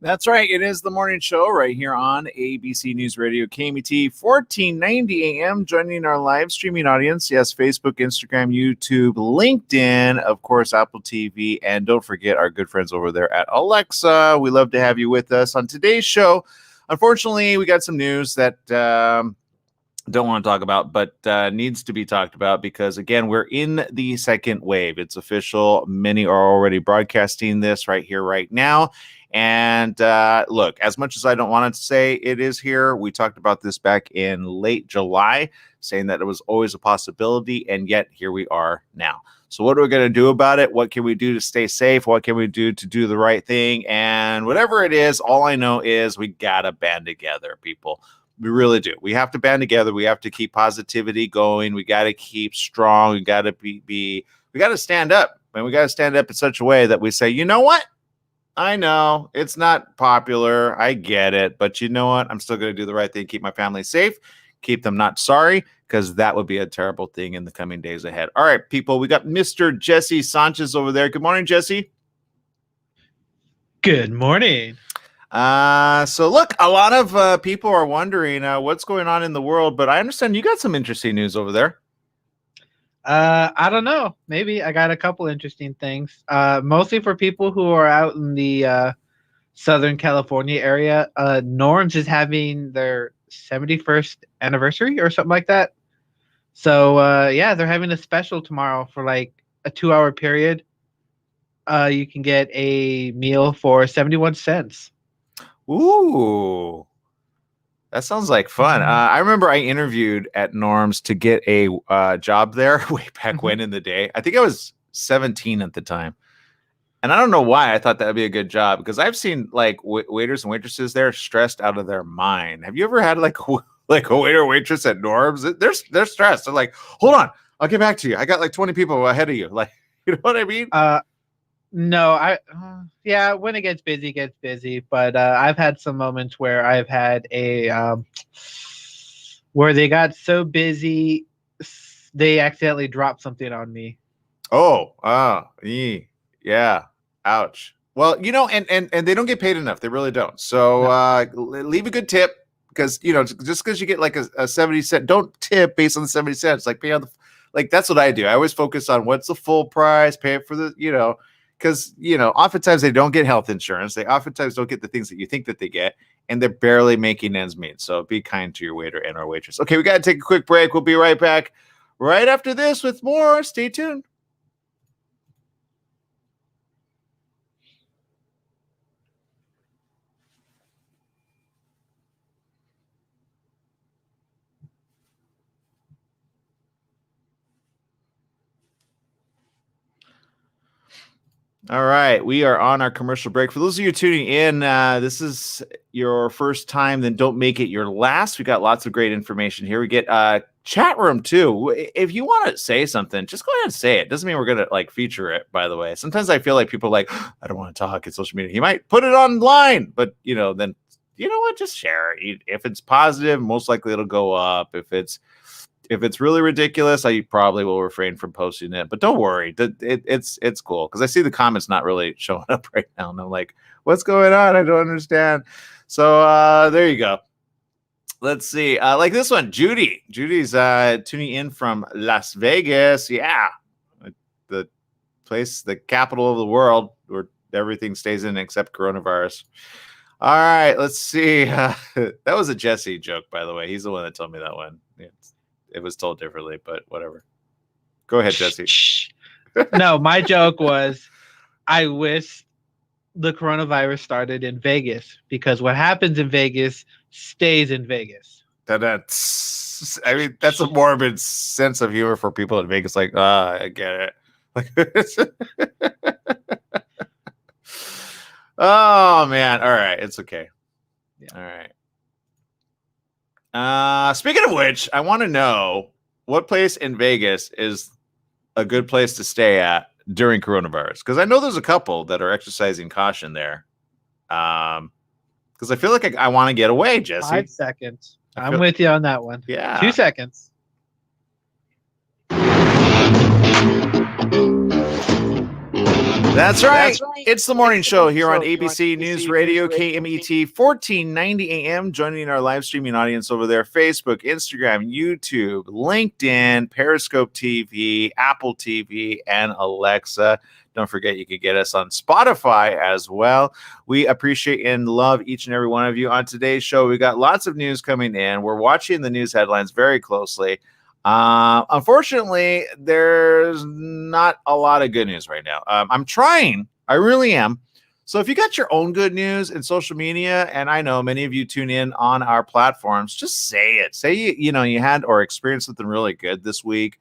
That's right. It is the morning show right here on ABC News Radio, KMET, 1490 AM. Joining our live streaming audience. Yes, Facebook, Instagram, YouTube, LinkedIn, of course, Apple TV. And don't forget our good friends over there at Alexa. We love to have you with us on today's show. Unfortunately, we got some news that don't want to talk about, but needs to be talked about because, again, we're in the second wave. It's official. Many are already broadcasting this right here, right now. And look, as much as I don't want to say it is here, we talked about this back in late July, saying that it was always a possibility, and yet here we are now. So what are we going to do about it? What can we do to stay safe? What can we do to do the right thing? And whatever it is, all I know is we got to band together, people. We really do. We have to band together. We have to keep positivity going. We got to keep strong. We got to we got to stand up. And we got to stand up in such a way that we say, you know what? I know it's not popular. I get it. But you know what? I'm still going to do the right thing. Keep my family safe. Keep them not sorry, because that would be a terrible thing in the coming days ahead. All right, people. We got Mr. Jesse Sanchez over there. Good morning, Jesse. Good morning. So look, a lot of people are wondering what's going on in the world, but I understand you got some interesting news over there. I don't know. Maybe I got a couple interesting things. Mostly for people who are out in the Southern California area. Norms is having their 71st anniversary or something like that. So yeah, they're having a special tomorrow for like a 2-hour period. You can get a meal for 71 cents. Ooh, that sounds like fun. I remember I interviewed at Norm's to get a job there way back when in the day. I think I was 17 at the time. And I don't know why I thought that would be a good job, because I've seen like waiters and waitresses there stressed out of their mind. Have you ever had like a waiter or waitress at Norm's? They're stressed. They're like, hold on, I'll get back to you. I got like 20 people ahead of you. Like, you know what I mean? No, yeah, when it gets busy. But I've had some moments where I've had where they got so busy, they accidentally dropped something on me. Oh, yeah. Ouch. Well, you know, and they don't get paid enough. They really don't. So leave a good tip, because, you know, just because you get like a 70 cent, don't tip based on the 70 cents. Like pay on like that's what I do. I always focus on what's the full price, pay it for the, you know, because, you know, oftentimes they don't get health insurance. They oftentimes don't get the things that you think that they get, and they're barely making ends meet. So be kind to your waiter and our waitress. Okay, we got to take a quick break. We'll be right back right after this with more. Stay tuned. All right, we are on our commercial break. For those of you tuning in, this is your first time, then don't make it your last. We got lots of great information here. We get chat room too. If you want to say something, just go ahead and say it. Doesn't mean we're gonna like feature it, by the way. Sometimes I feel like people are like, I don't want to talk in social media. You might put it online, but you know, then you know what? Just share it. If it's positive, most likely it'll go up. If it's really ridiculous, I probably will refrain from posting it. But don't worry, it's cool, because I see the comments not really showing up right now, and I'm like, what's going on? I don't understand. So there you go. Let's see. Like this one, Judy's tuning in from Las Vegas. Yeah, the place, the capital of the world, where everything stays in except coronavirus. All right, let's see. That was a Jesse joke, by the way. He's the one that told me that one. It was told differently, but whatever. Go ahead, Jesse. No, my joke was, I wish the coronavirus started in Vegas, because what happens in Vegas stays in Vegas. That's a morbid sense of humor for people in Vegas. Like, I get it. Oh man. All right. It's okay. Yeah. All right. Speaking of which, I want to know what place in Vegas is a good place to stay at during coronavirus, because I know there's a couple that are exercising caution there. Because I feel like I want to get away, Jesse. 5 seconds. I'm with you on that one. Yeah. 2 seconds. That's right. It's the morning show here on ABC News Radio, KMET, 1490 AM. Joining our live streaming audience over there, Facebook, Instagram, YouTube, LinkedIn, Periscope TV, Apple TV, and Alexa. Don't forget, you can get us on Spotify as well. We appreciate and love each and every one of you. On today's show, we got lots of news coming in. We're watching the news headlines very closely. Unfortunately, there's not a lot of good news right now. I'm trying. I really am. So if you got your own good news in social media, and I know many of you tune in on our platforms, just say it. Say you had or experienced something really good this week,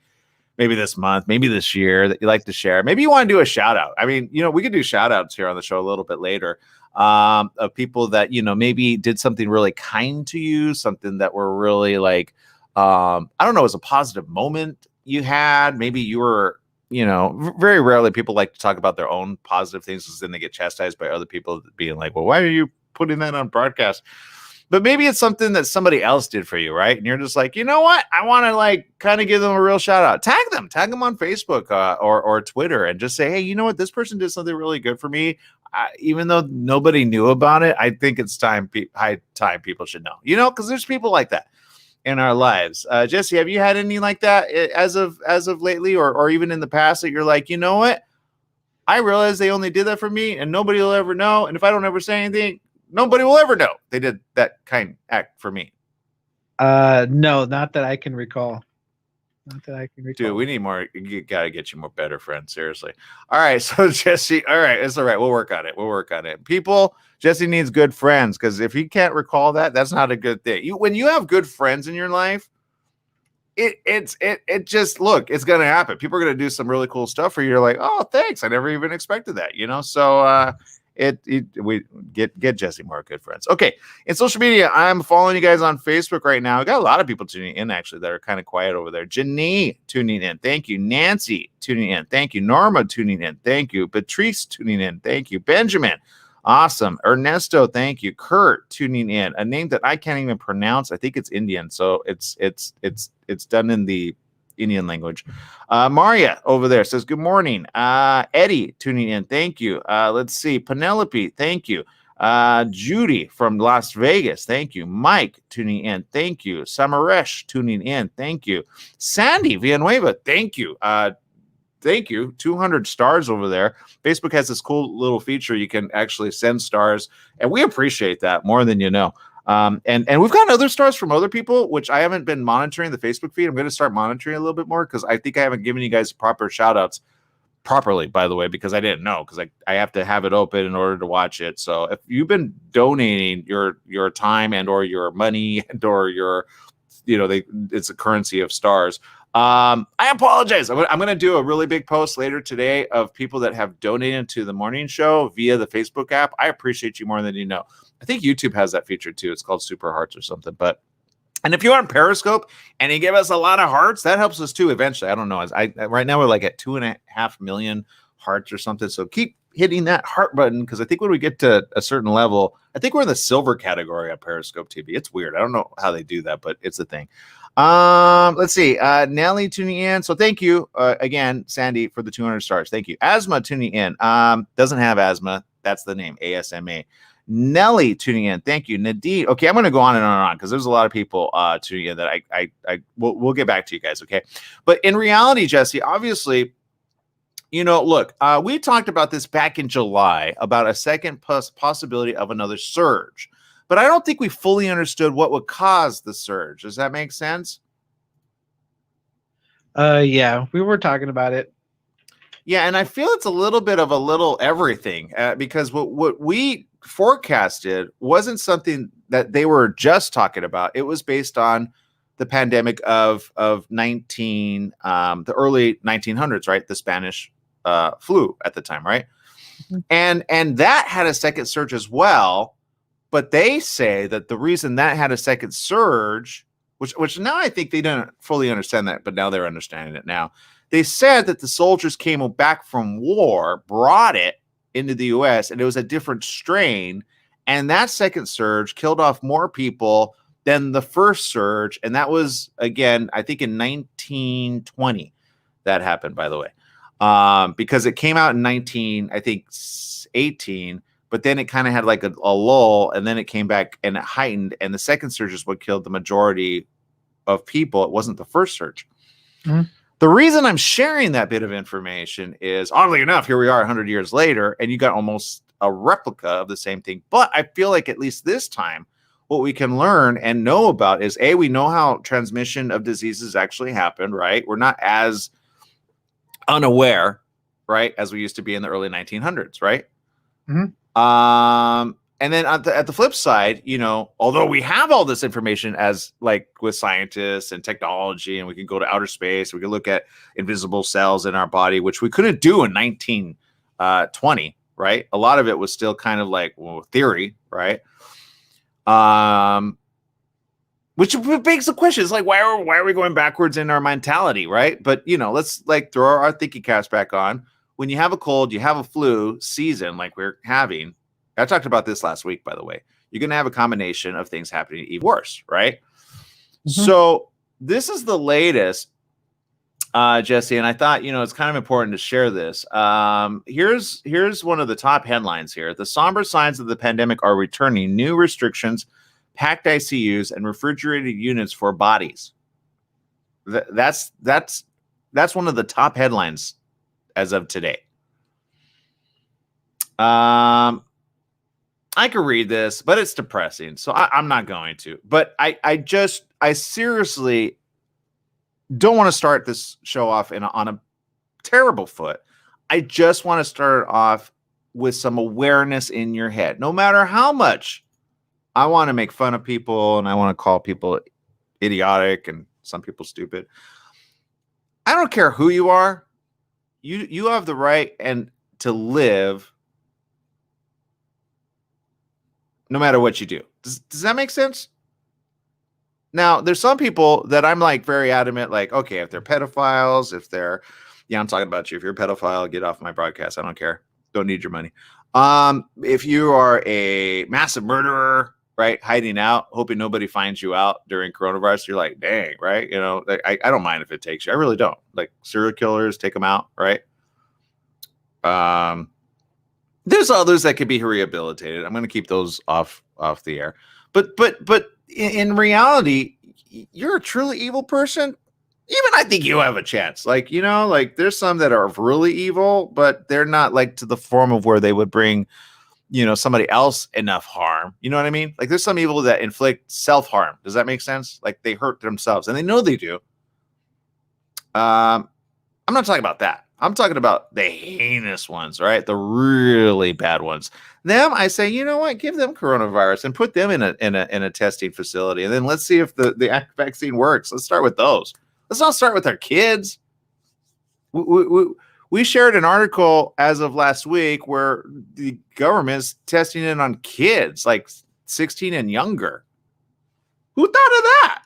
maybe this month, maybe this year that you like to share. Maybe you want to do a shout out. I mean, we could do shout outs here on the show a little bit later of people that, maybe did something really kind to you, something that were really like, I don't know, it was a positive moment you had. Maybe you were, very rarely people like to talk about their own positive things because then they get chastised by other people being like, well, why are you putting that on broadcast? But maybe it's something that somebody else did for you, right? And you're just like, you know what? I want to kind of give them a real shout out. Tag them on Facebook or Twitter and just say, hey, you know what? This person did something really good for me. Even though nobody knew about it, I think it's high time people should know, because there's people like that in our lives. Jesse, have you had any like that as of lately or even in the past that you're like, you know what? I realize they only did that for me and nobody will ever know. And if I don't ever say anything, nobody will ever know they did that kind act for me. No, not that I can recall. Dude, we need more. You got to get you more better friends. Seriously. All right. So Jesse, all right. It's all right. We'll work on it. People, Jesse needs good friends because if he can't recall that, that's not a good thing. When you have good friends in your life, it just, look, it's going to happen. People are going to do some really cool stuff for you. You're like, oh, thanks. I never even expected that, So, we get Jesse more good friends. Okay, in social media, I'm following you guys on Facebook right now. I got a lot of people tuning in actually that are kind of quiet over there. Janie tuning in, thank you. Nancy tuning in, thank you. Norma tuning in, thank you. Patrice tuning in, thank you. Benjamin, awesome. Ernesto, thank you. Kurt tuning in, a name that I can't even pronounce. I think it's Indian, so it's done in the Indian language. Maria over there says good morning. Eddie tuning in, thank you. Let's see, Penelope, thank you. Judy from Las Vegas, thank you. Mike tuning in, thank you. Samaresh tuning in, thank you. Sandy Villanueva, thank you. Thank you. 200 stars over there. Facebook has this cool little feature you can actually send stars, and we appreciate that more than you know. And we've gotten other stars from other people, which I haven't been monitoring the Facebook feed. I'm going to start monitoring a little bit more because I think I haven't given you guys proper shout outs properly, by the way, because I didn't know because I have to have it open in order to watch it. So if you've been donating your time and or your money and or your, it's a currency of stars. I apologize. I'm going to do a really big post later today of people that have donated to the morning show via the Facebook app. I appreciate you more than you know. I think YouTube has that feature too. It's called Super Hearts or something. And if you're on Periscope and you give us a lot of hearts, that helps us too. Eventually, I don't know. Right now we're like at 2.5 million hearts or something. So keep hitting that heart button because I think when we get to a certain level, I think we're in the silver category on Periscope TV. It's weird. I don't know how they do that, but it's a thing. Let's see. Nelly tuning in. So thank you again, Sandy, for the 200 stars. Thank you. Asthma tuning in. Doesn't have asthma. That's the name. ASMA. Nelly tuning in. Thank you. Nadine. Okay, I'm going to go on and on because there's a lot of people tuning in that we'll get back to you guys. Okay. But in reality, Jesse, obviously, look, we talked about this back in July about a second possibility of another surge. But I don't think we fully understood what would cause the surge. Does that make sense? Yeah, we were talking about it. Yeah, and I feel it's a little bit of a little everything because what we forecasted wasn't something that they were just talking about. It was based on the pandemic of the early 1900s, right? The Spanish flu at the time, right? Mm-hmm. And that had a second surge as well. But they say that the reason that had a second surge, which now I think they don't fully understand that, but now they're understanding it now. They said that the soldiers came back from war, brought it into the U.S., and it was a different strain. And that second surge killed off more people than the first surge. And that was, again, I think in 1920 that happened, by the way. because it came out in 18, but then it kind of had like a lull, and then it came back and it heightened, and the second surge is what killed the majority of people. It wasn't the first surge. Mm-hmm. The reason I'm sharing that bit of information is, oddly enough, here we are 100 years later, and you got almost a replica of the same thing. But I feel like at least this time, what we can learn and know about is, A, we know how transmission of diseases actually happened, right? We're not as unaware, right, as we used to be in the early 1900s, right? Mm-hmm. And then at the flip side, although we have all this information as like with scientists and technology, and we can go to outer space, we can look at invisible cells in our body, which we couldn't do in 1920, right? A lot of it was still kind of like theory, right? Which begs the question: is like, why are we going backwards in our mentality, right? But let's like throw our thinking caps back on. When you have a cold, you have a flu season like we're having. I talked about this last week, by the way. You're going to have a combination of things happening even worse, right? Mm-hmm. So this is the latest, Jesse, and I thought, it's kind of important to share this. Here's one of the top headlines here. The somber signs of the pandemic are returning. New restrictions, packed ICUs, and refrigerated units for bodies. That's one of the top headlines as of today. I could read this, but it's depressing, so I'm not going to. But I seriously don't want to start this show off on a terrible foot. I just want to start off with some awareness in your head. No matter how much I want to make fun of people and I want to call people idiotic and some people stupid, I don't care who you are. You have the right to live no matter what you do. Does that make sense? Now, there's some people that I'm like very adamant, like, okay, if they're pedophiles, I'm talking about you. If you're a pedophile, get off my broadcast. I don't care. Don't need your money. If you are a massive murderer, right, hiding out, hoping nobody finds you out during coronavirus, you're like, dang, right? I don't mind if it takes you. I really don't. Like serial killers, take them out, right? There's others that could be rehabilitated. I'm going to keep those off the air. But in reality, you're a truly evil person. Even I think you have a chance. Like, there's some that are really evil, but they're not like to the form of where they would bring, somebody else enough harm. You know what I mean? Like there's some evil that inflict self-harm. Does that make sense? Like they hurt themselves and they know they do. I'm not talking about that. I'm talking about the heinous ones, right? The really bad ones. Them, I say, you know what? Give them coronavirus and put them in a testing facility, and then let's see if the vaccine works. Let's start with those. Let's not start with our kids. We shared an article as of last week where the government's testing it on kids, like 16 and younger. Who thought of that?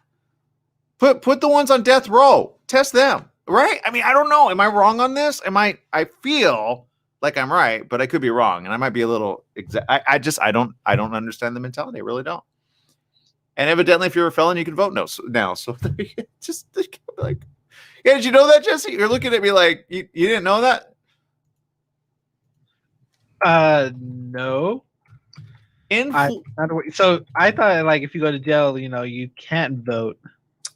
Put the ones on death row. Test them. Right? I mean, I don't know. Am I wrong on this? I feel like I'm right, but I could be wrong, and I might be a little. I don't understand the mentality. I really don't. And evidently, if you're a felon, you can vote no now. So just like, yeah, did you know that, Jesse? You're looking at me like you didn't know that. No. So I thought like if you go to jail, you can't vote.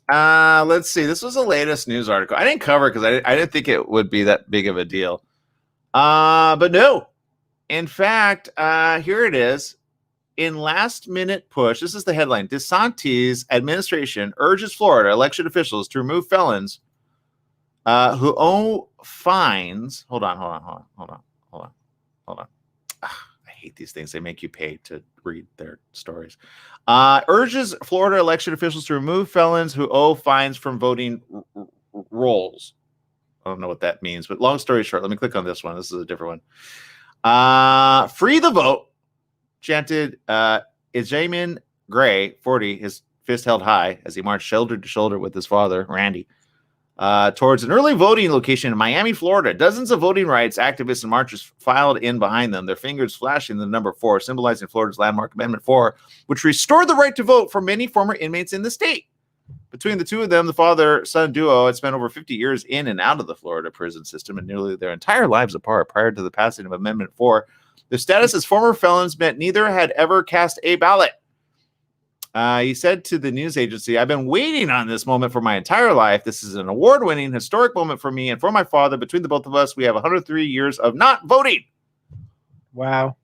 Let's see. This was the latest news article. I didn't cover it because I didn't think it would be that big of a deal. But no. In fact, here it is. In last minute push, this is the headline. DeSantis administration urges Florida election officials to remove felons who owe fines. Hold on. I hate these things. They make you pay to read their stories. Urges Florida election officials to remove felons who owe fines from voting rolls. I don't know what that means, but long story short, let me click on this one. This is a different one. Free the vote, chanted Ijamin Gray, 40, his fist held high as he marched shoulder to shoulder with his father, Randy, towards an early voting location in Miami, Florida. Dozens of voting rights activists and marchers filed in behind them, their fingers flashing the number 4, symbolizing Florida's landmark Amendment 4, which restored the right to vote for many former inmates in the state. Between the two of them, the father-son duo had spent over 50 years in and out of the Florida prison system and nearly their entire lives apart prior to the passing of Amendment 4. Their status as former felons meant neither had ever cast a ballot. He said to the news agency, "I've been waiting on this moment for my entire life. This is an award-winning, historic moment for me and for my father. Between the both of us, we have 103 years of not voting." Wow.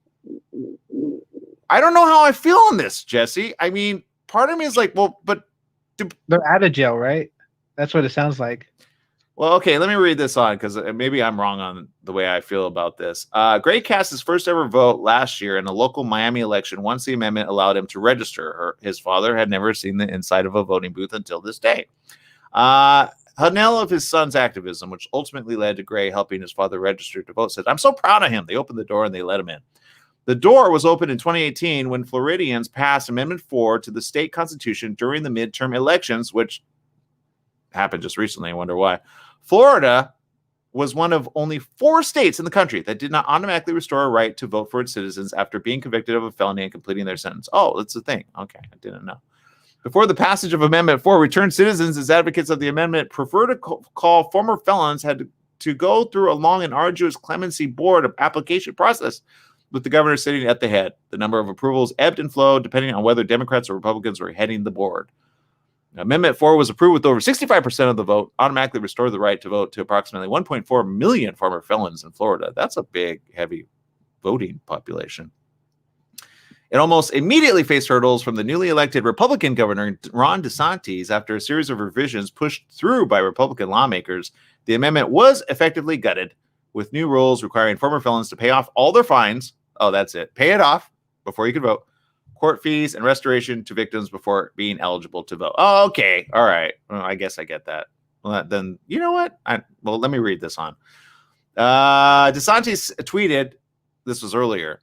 I don't know how I feel on this, Jesse. I mean, part of me is like, well, but they're out of jail, right? That's what it sounds like. Well, okay, let me read this on because maybe I'm wrong on the way I feel about this. Gray cast his first ever vote last year in a local Miami election once the amendment allowed him to register. His father had never seen the inside of a voting booth until this day. Hanel of his son's activism, which ultimately led to Gray helping his father register to vote, said, "I'm so proud of him. They opened the door and they let him in." The door was opened in 2018 when Floridians passed Amendment 4 to the state constitution during the midterm elections, which happened just recently. I wonder why. Florida was one of only 4 states in the country that did not automatically restore a right to vote for its citizens after being convicted of a felony and completing their sentence. Oh, that's the thing. Okay, I didn't know. Before the passage of Amendment 4, returned citizens as advocates of the amendment prefer to call former felons had to go through a long and arduous clemency board of application process, with the governor sitting at the head. The number of approvals ebbed and flowed depending on whether Democrats or Republicans were heading the board. Amendment 4 was approved with over 65% of the vote, automatically restored the right to vote to approximately 1.4 million former felons in Florida. That's a big, heavy voting population. It almost immediately faced hurdles from the newly elected Republican governor, Ron DeSantis. After a series of revisions pushed through by Republican lawmakers, the amendment was effectively gutted, with new rules requiring former felons to pay off all their fines. Oh, that's it. Pay it off before you can vote. Court fees and restoration to victims before being eligible to vote. Oh, okay. All right. Well, I guess I get that. Well, then, you know what? Let me read this on. DeSantis tweeted, this was earlier,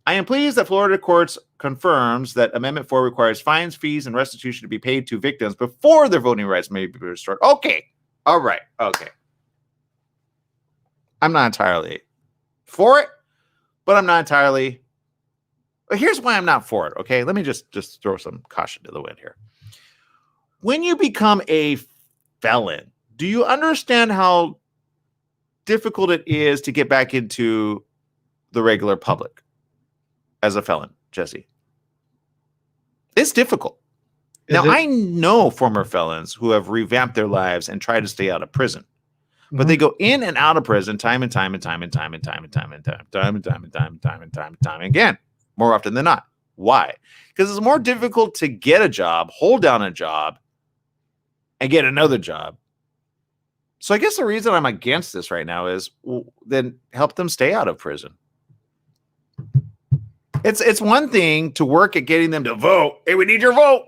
"I am pleased that Florida courts confirms that Amendment 4 requires fines, fees, and restitution to be paid to victims before their voting rights may be restored." Okay. All right. Okay. I'm not entirely for it, but I'm not entirely. Here's why I'm not for it. Okay, let me just throw some caution to the wind here. When you become a felon, do you understand how difficult it is to get back into the regular public as a felon, Jesse? It's difficult. Now, I know former felons who have revamped their lives and tried to stay out of prison. But they go in and out of prison time and time again, more often than not. Why? Because it's more difficult to get a job, hold down a job, and get another job. So I guess the reason I'm against this right now is then help them stay out of prison. It's one thing to work at getting them to vote. Hey, we need your vote.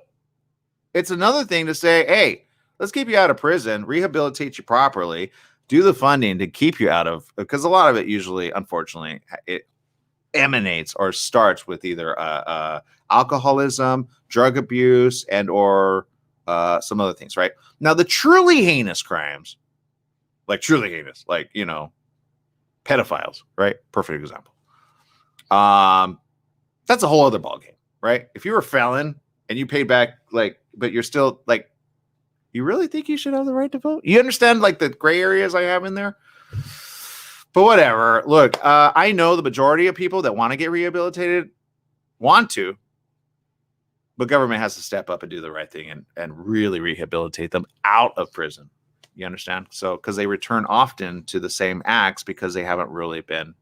It's another thing to say, hey, let's keep you out of prison, rehabilitate you properly, do the funding to keep you out of, because a lot of it usually, unfortunately, it emanates or starts with either alcoholism, drug abuse, and or some other things, right? Now, the truly heinous crimes, like pedophiles, right? Perfect example. That's a whole other ballgame, right? If you're a felon and you paid back, but you're still you really think you should have the right to vote? You understand the gray areas I have in there? But whatever. Look, I know the majority of people that want to get rehabilitated want to, but government has to step up and do the right thing and really rehabilitate them out of prison. You understand? So, because they return often to the same acts because they haven't really been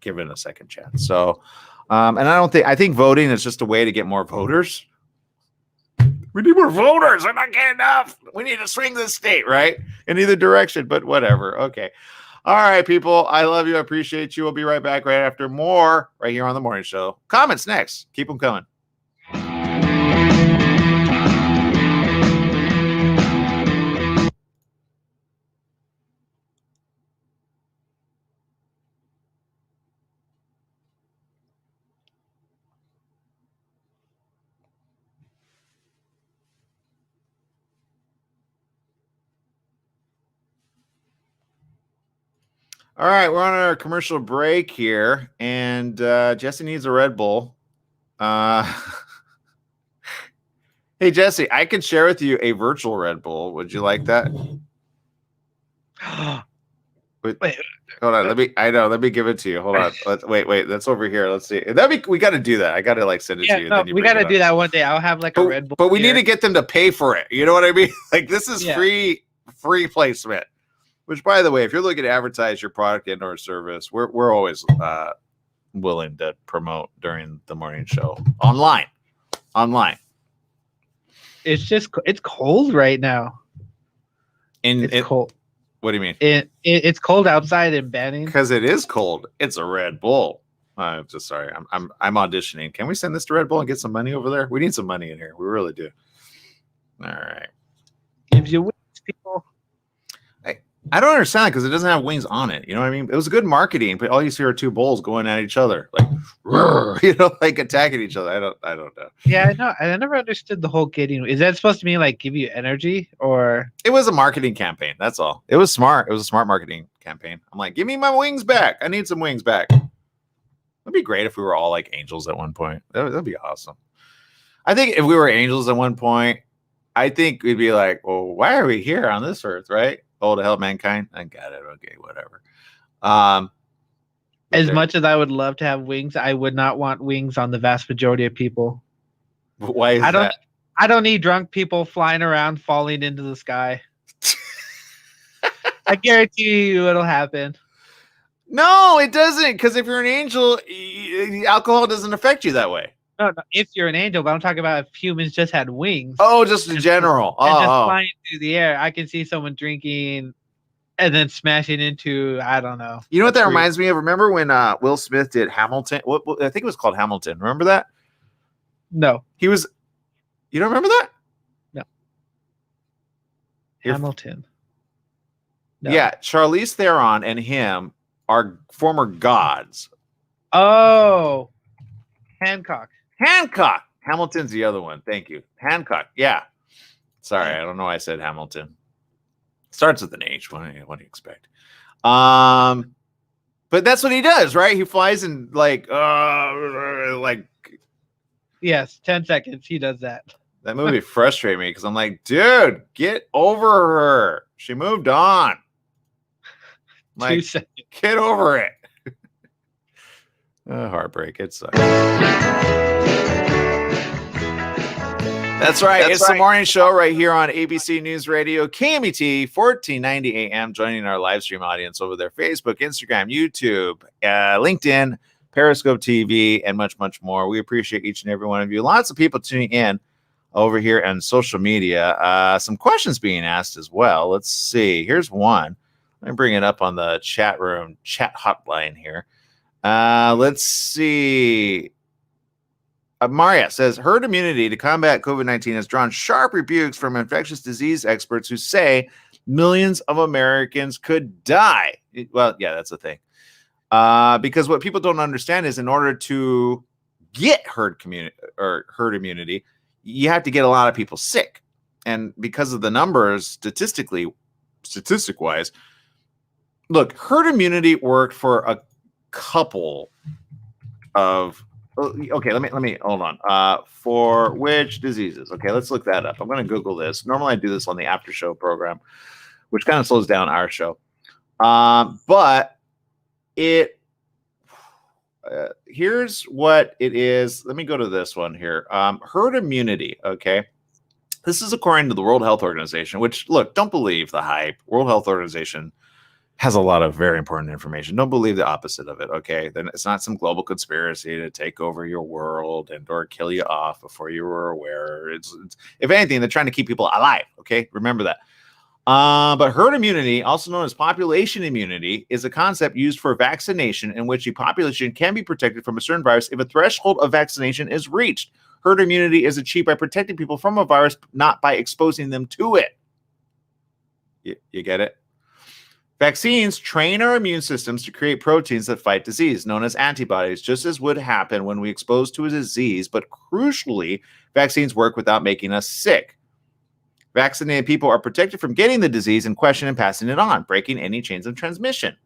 given a second chance. So, and I think voting is just a way to get more voters. We need more voters. We're not getting enough. We need to swing this state, right? In either direction, but whatever. Okay. All right, people. I love you. I appreciate you. We'll be right back right after more right here on The Morning Show. Comments next. Keep them coming. All right, we're on our commercial break here, and Jesse needs a Red Bull. And Hey, Jesse, I could share with you a virtual Red Bull. Would you like that? Wait, hold on. Let me give it to you. Hold on. Wait. That's over here. Let's see. We got to do that. I got to send it to you. No, then you we got to do that one day. I'll have like a Red Bull. But we need to get them to pay for it. You know what I mean? Like this is free placement. Which, by the way, if you're looking to advertise your product and or service, we're always willing to promote during the morning show online. It's cold right now. It's cold. What do you mean? It's cold outside in Banning. Because it is cold. It's a Red Bull. I'm just sorry. I'm auditioning. Can we send this to Red Bull and get some money over there? We need some money in here. We really do. All right. Gives you wings, people. I don't understand because it doesn't have wings on it. You know what I mean? It was good marketing, but all you see are two bulls going at each other, like like attacking each other. I don't know. Yeah, I know. I never understood the whole getting. Is that supposed to mean like give you energy or? It was a marketing campaign. That's all. It was smart. It was a smart marketing campaign. I'm like, give me my wings back. I need some wings back. It'd be great if we were all like angels at one point. That'd be awesome. I think if we were angels at one point, I think we'd be like, well, why are we here on this earth, right? Oh, to help mankind. I got it. Okay, whatever. As much as I would love to have wings, I would not want wings on the vast majority of people. Why is that? I don't need drunk people flying around, falling into the sky. I guarantee you it'll happen. No, it doesn't. Because if you're an angel, alcohol doesn't affect you that way. No, if you're an angel, but I'm talking about if humans just had wings. Oh, just in general. And just flying through the air. I can see someone drinking and then smashing into, I don't know. You know what that reminds me of? Remember when Will Smith did Hamilton? What I think it was called Hamilton. Remember that? No. You don't remember that? No. Hamilton. No. Yeah, Charlize Theron and him are former gods. Oh. Hancock. Hamilton's the other one. Thank you. Hancock. Yeah. Sorry, I don't know why I said Hamilton. Starts with an H. What do you expect? But that's what he does, right? He flies in like yes, 10 seconds. He does that. That movie frustrated me because I'm like, dude, get over her. She moved on. Like, 2 seconds. Get over it. Heartbreak. It sucks. That's right. It's the morning show right here on ABC News Radio, KMET, 1490 AM. Joining our live stream audience over there, Facebook, Instagram, YouTube, LinkedIn, Periscope TV, and much, much more. We appreciate each and every one of you. Lots of people tuning in over here on social media. Some questions being asked as well. Let's see. Here's one. Let me bring it up on the chat room, chat hotline here. Let's see. Maria says herd immunity to combat COVID-19 has drawn sharp rebukes from infectious disease experts who say millions of Americans could die. Well, yeah, that's the thing. Because what people don't understand is in order to get herd immunity, you have to get a lot of people sick. And because of the numbers, statistic-wise, look, herd immunity worked for a couple of okay, let me hold on. For which diseases? Okay, let's look that up. I'm going to Google this. Normally I do this on the after show program, which kind of slows down our show. But it here's what it is. Let me go to this one here. Herd immunity, okay? This is according to the World Health Organization, which, look, don't believe the hype. World Health Organization has a lot of very important information. Don't believe the opposite of it, okay? Then it's not some global conspiracy to take over your world and or kill you off before you were aware. It's if anything, they're trying to keep people alive, okay? Remember that. But herd immunity, also known as population immunity, is a concept used for vaccination in which a population can be protected from a certain virus if a threshold of vaccination is reached. Herd immunity is achieved by protecting people from a virus, not by exposing them to it. You get it? Vaccines train our immune systems to create proteins that fight disease, known as antibodies, just as would happen when we expose to a disease. But crucially, vaccines work without making us sick. Vaccinated people are protected from getting the disease in question and passing it on, breaking any chains of transmission.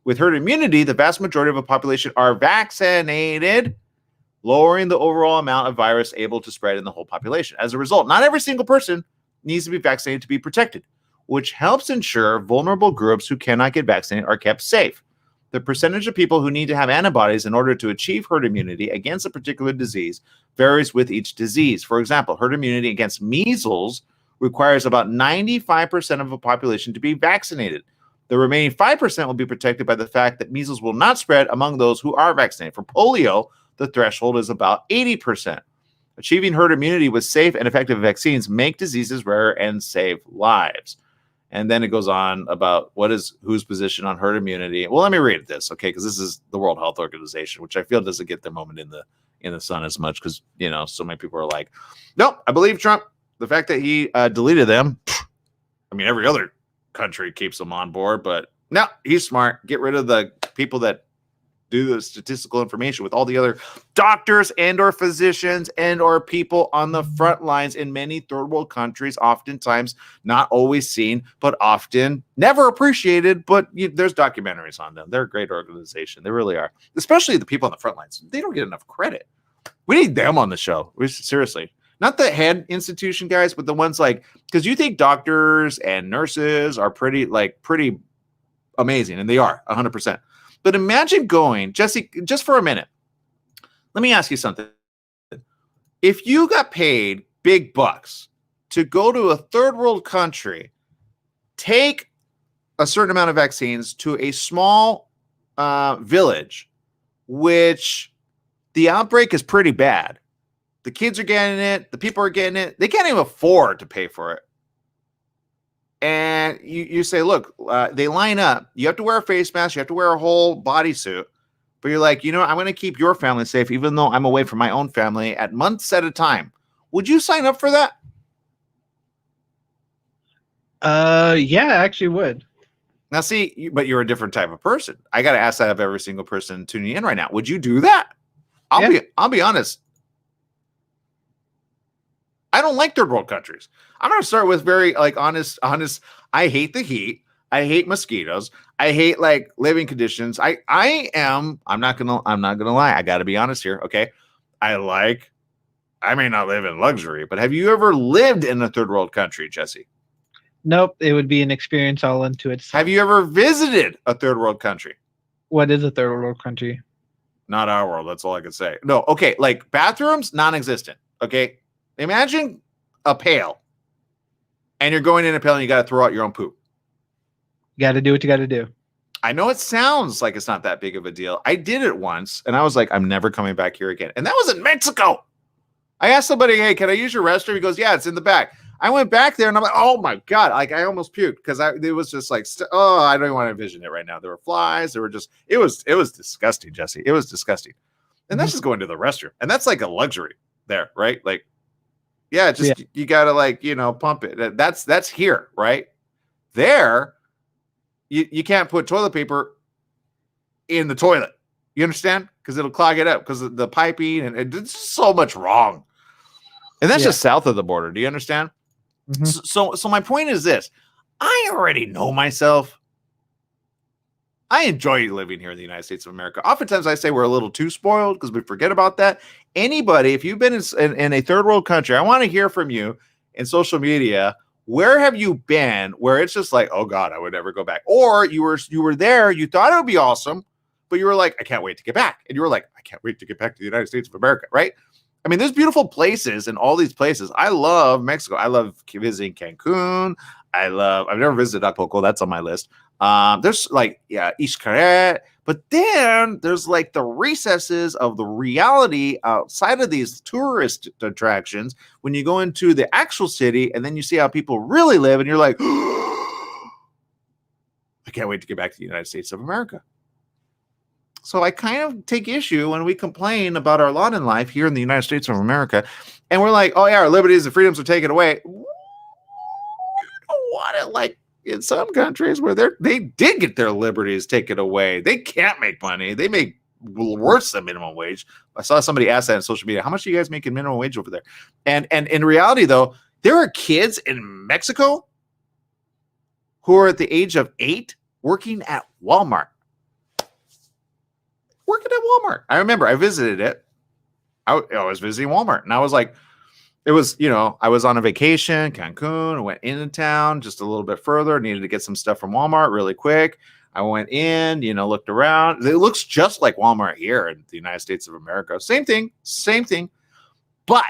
With herd immunity, the vast majority of a population are vaccinated, lowering the overall amount of virus able to spread in the whole population. As a result, not every single person needs to be vaccinated to be protected, which helps ensure vulnerable groups who cannot get vaccinated are kept safe. The percentage of people who need to have antibodies in order to achieve herd immunity against a particular disease varies with each disease. For example, herd immunity against measles requires about 95% of the population to be vaccinated. The remaining 5% will be protected by the fact that measles will not spread among those who are vaccinated. For polio, the threshold is about 80%. Achieving herd immunity with safe and effective vaccines make diseases rarer and save lives. And then it goes on about whose position on herd immunity. Well, let me read this, okay? Because this is the World Health Organization, which I feel doesn't get their moment in the sun as much because, so many people are like, nope, I believe Trump. The fact that he deleted them, I mean, every other country keeps them on board, but no, he's smart. Get rid of the people that do the statistical information with all the other doctors and or physicians and or people on the front lines in many third world countries, oftentimes not always seen, but often never appreciated. But there's documentaries on them. They're a great organization. They really are, especially the people on the front lines. They don't get enough credit. We need them on the show. Seriously. Not the head institution guys, but the ones because you think doctors and nurses are pretty amazing, and they are 100%. But imagine going, Jesse, just for a minute. Let me ask you something. If you got paid big bucks to go to a third world country, take a certain amount of vaccines to a small village, which the outbreak is pretty bad. The kids are getting it. The people are getting it. They can't even afford to pay for it. And you say, look, they line up. You have to wear a face mask. You have to wear a whole bodysuit. But you're like, I'm going to keep your family safe, even though I'm away from my own family at months at a time. Would you sign up for that? Yeah, I actually would. Now, see, but you're a different type of person. I got to ask that of every single person tuning in right now. Would you do that? I'll be honest. I don't like third world countries. I'm going to start with very honest. I hate the heat. I hate mosquitoes. I hate living conditions. I'm not going to lie. I got to be honest here. Okay. I may not live in luxury, but have you ever lived in a third world country, Jesse? Nope. It would be an experience all into itself. Have you ever visited a third world country? What is a third world country? Not our world. That's all I can say. No. Okay. Bathrooms, non-existent. Okay. Imagine a pail, and you're going in a pail, and you got to throw out your own poop. You got to do what you got to do. I know it sounds like it's not that big of a deal. I did it once, and I was like, I'm never coming back here again. And that was in Mexico. I asked somebody, hey, can I use your restroom? He goes, yeah, it's in the back. I went back there, and I'm like, oh, my God. I almost puked because it was just I don't even want to envision it right now. There were flies. There were just – it was disgusting, Jesse. It was disgusting. And that's just going to the restroom. And that's like a luxury there, right? You gotta pump it. That's here, right? There, you can't put toilet paper in the toilet. You understand? Because it'll clog it up because of the piping and it's so much wrong. And that's just south of the border. Do you understand? Mm-hmm. So my point is this: I already know myself. I enjoy living here in the United States of America. Oftentimes I say we're a little too spoiled because we forget about that. Anybody, if you've been in a third world country, I want to hear from you in social media. Where have you been where it's just like, oh God, I would never go back? Or you were there, you thought it would be awesome, but you were like, I can't wait to get back. And you were like, I can't wait to get back to the United States of America, right? I mean, there's beautiful places in all these places. I love Mexico. I love visiting Cancun. I've never visited Acapulco. That's on my list. There's Xcaret, but then there's the recesses of the reality outside of these tourist attractions when you go into the actual city and then you see how people really live and you're like, I can't wait to get back to the United States of America. So I kind of take issue when we complain about our lot in life here in the United States of America and we're like, oh yeah, our liberties and freedoms are taken away. You don't want it in some countries where they did get their liberties taken away. They can't make money. They make worse than minimum wage. I saw somebody ask that on social media. How much are you guys making minimum wage over there? And in reality, though, there are kids in Mexico who are at the age of 8 working at Walmart. I remember I visited it. I was visiting Walmart, and I was like, it was, I was on a vacation, Cancun. I went into town just a little bit further. Needed to get some stuff from Walmart really quick. I went in, looked around. It looks just like Walmart here in the United States of America. Same thing, same thing. But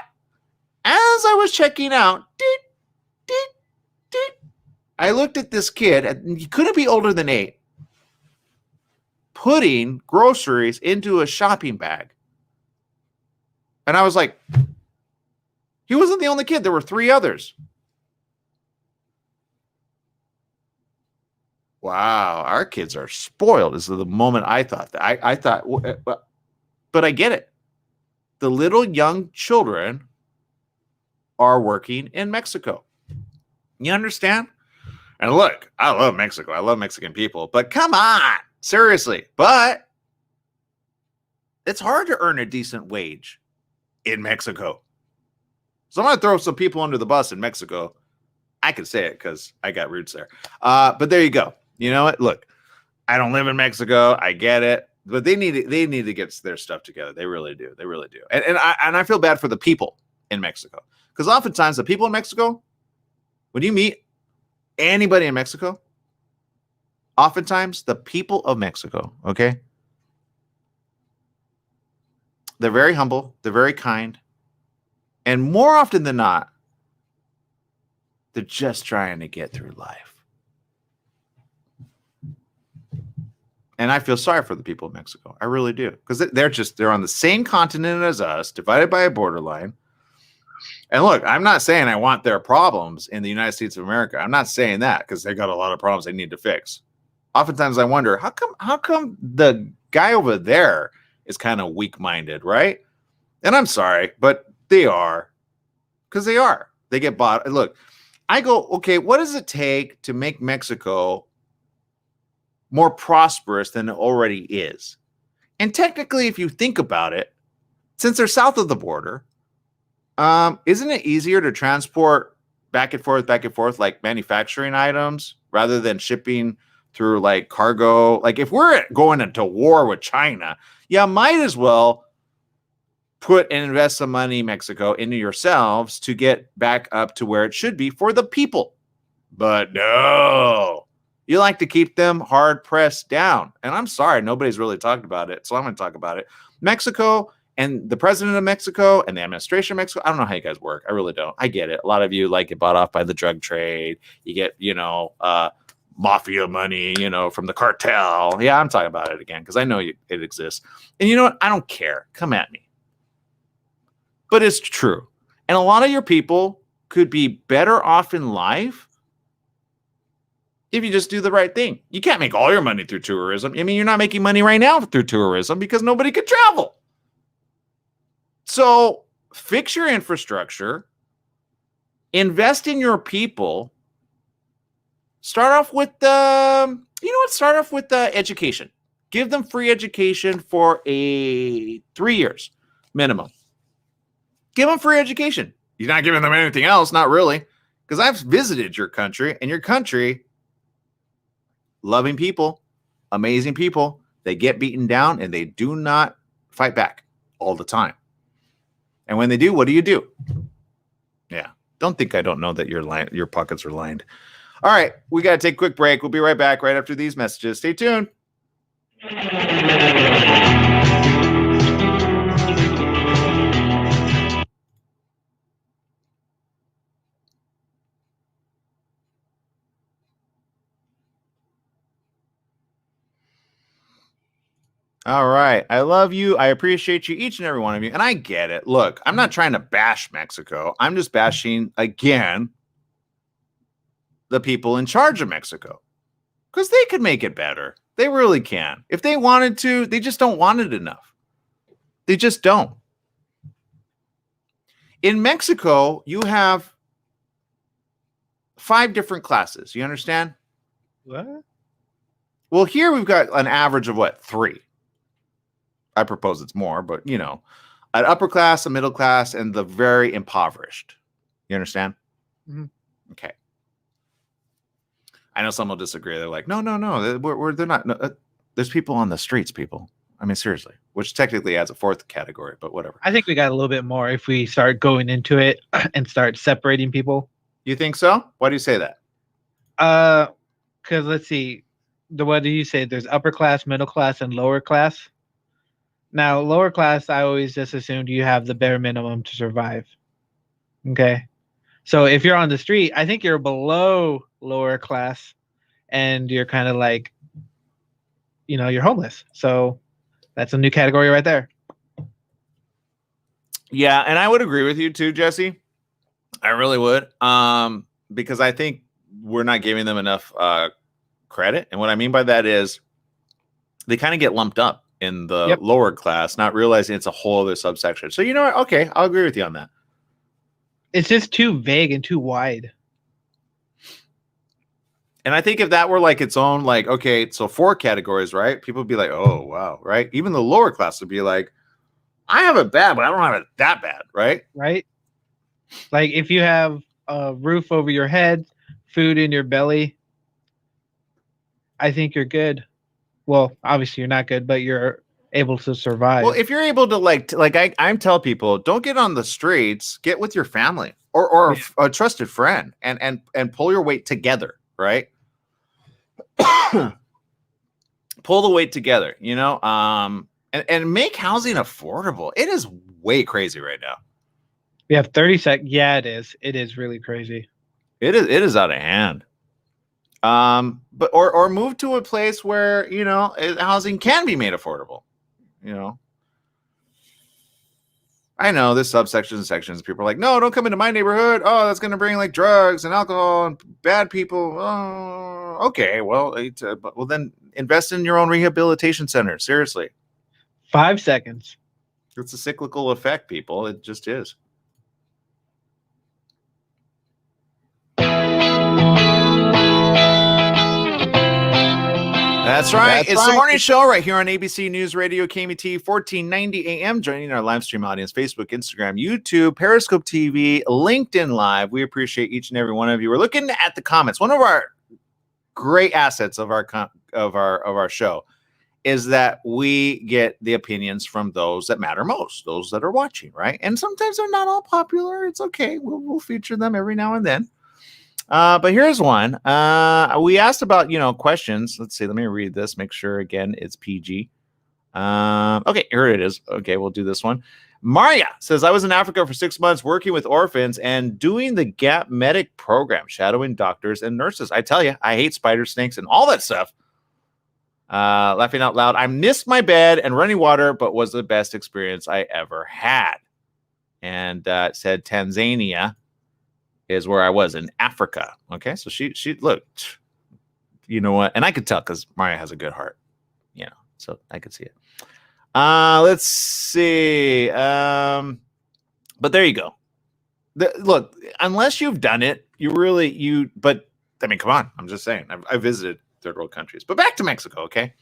as I was checking out, I looked at this kid, and he couldn't be older than 8, putting groceries into a shopping bag. And I was like, he wasn't the only kid. There were 3 others. Wow, our kids are spoiled. Is the moment I thought that. I thought, but I get it. The little young children are working in Mexico. You understand? And look, I love Mexico. I love Mexican people. But come on, seriously. But it's hard to earn a decent wage in Mexico. So I'm going to throw some people under the bus in Mexico. I can say it because I got roots there. But there you go. You know what? Look, I don't live in Mexico. I get it. But they need to get their stuff together. They really do. They really do. And I feel bad for the people in Mexico. Because oftentimes the people in Mexico, when you meet anybody in Mexico, oftentimes the people of Mexico, okay, they're very humble. They're very kind. And more often than not, they're just trying to get through life. And I feel sorry for the people of Mexico. I really do. Because they're on the same continent as us, divided by a borderline. And look, I'm not saying I want their problems in the United States of America. I'm not saying that because they got a lot of problems they need to fix. Oftentimes I wonder, how come the guy over there is kind of weak-minded, right? And I'm sorry, but they are. Because they are. They get bought. Look, I go, okay, what does it take to make Mexico more prosperous than it already is? And technically, if you think about it, since they're south of the border, isn't it easier to transport back and forth, like manufacturing items rather than shipping through like cargo? Like if we're going into war with China, yeah, might as well put and invest some money, Mexico, into yourselves to get back up to where it should be for the people. But no, you like to keep them hard pressed down. And I'm sorry, nobody's really talked about it. So I'm going to talk about it. Mexico and the president of Mexico and the administration of Mexico. I don't know how you guys work. I really don't. I get it. A lot of you like get bought off by the drug trade. You get, mafia money, from the cartel. Yeah, I'm talking about it again because I know it exists. And you know what? I don't care. Come at me. But it's true. And a lot of your people could be better off in life if you just do the right thing. You can't make all your money through tourism. I mean, you're not making money right now through tourism because nobody could travel. So fix your infrastructure, invest in your people, start off with education. Give them free education for 3 years minimum. Give them free education. You're not giving them anything else, not really. Because I've visited your country, and your country, loving people, amazing people, they get beaten down, and they do not fight back all the time. And when they do, what do? Yeah. Don't think I don't know that your pockets are lined. All right. We got to take a quick break. We'll be right back right after these messages. Stay tuned. All right. I love you. I appreciate you, each and every one of you. And I get it. Look, I'm not trying to bash Mexico. I'm just bashing, again, the people in charge of Mexico. Because they could make it better. They really can. If they wanted to, they just don't want it enough. They just don't. In Mexico, you have 5 different classes. You understand? What? Well, here we've got an average of 3. I propose it's more, but an upper class, a middle class, and the very impoverished. You understand? Mm-hmm. Okay. I know some will disagree. They're like, no, they're not. No, there's people on the streets, people. I mean, seriously, which technically adds a fourth category, but whatever. I think we got a little bit more if we start going into it and start separating people. You think so? Why do you say that? Because let's see, what do you say? There's upper class, middle class, and lower class. Now, lower class, I always just assumed you have the bare minimum to survive. Okay, so if you're on the street, I think you're below lower class, and you're kind of like, you're homeless. So that's a new category right there. Yeah, and I would agree with you too, Jesse. I really would, because I think we're not giving them enough credit. And what I mean by that is they kind of get lumped up in the lower class, not realizing it's a whole other subsection. So you know what? Okay, I'll agree with you on that. It's just too vague and too wide. And I think if that were like its own, like, okay, so 4 categories, right? People would be like, oh, wow, right? Even the lower class would be like, I have it bad, but I don't have it that bad, right? Right? Like if you have a roof over your head, food in your belly, I think you're good. Well, obviously you're not good, but you're able to survive. Well, if you're able to I tell people, don't get on the streets, get with your family or a trusted friend and pull your weight together, right? Pull the weight together, and make housing affordable. It is way crazy right now. We have 30 seconds. Yeah, it is. It is really crazy. It is out of hand. But or move to a place where, housing can be made affordable. I know there's subsections and sections. People are like, no, don't come into my neighborhood. Oh, that's going to bring like drugs and alcohol and bad people. Oh, okay. Well, then invest in your own rehabilitation center. Seriously. 5 seconds. It's a cyclical effect, people. It just is. That's right. It's the morning show right here on ABC News Radio, KMT 1490 AM. Joining our live stream audience, Facebook, Instagram, YouTube, Periscope TV, LinkedIn Live. We appreciate each and every one of you. We're looking at the comments. One of our great assets of our show is that we get the opinions from those that matter most, those that are watching, right? And sometimes they're not all popular. It's okay. We'll feature them every now and then. But here's one. We asked about, questions. Let's see. Let me read this. Make sure, again, it's PG. Okay, here it is. Okay, we'll do this one. Maria says, I was in Africa for 6 months working with orphans and doing the GAP medic program, shadowing doctors and nurses. I tell you, I hate spiders, snakes, and all that stuff. Laughing out loud. I missed my bed and running water, but was the best experience I ever had. And said Tanzania is where I was in Africa. Okay, so she looked, you know what? And I could tell because Maria has a good heart, so I could see it. Let's see. But there you go. Look, unless you've done it, but I mean, come on. I'm just saying. I visited third world countries, but back to Mexico. Okay.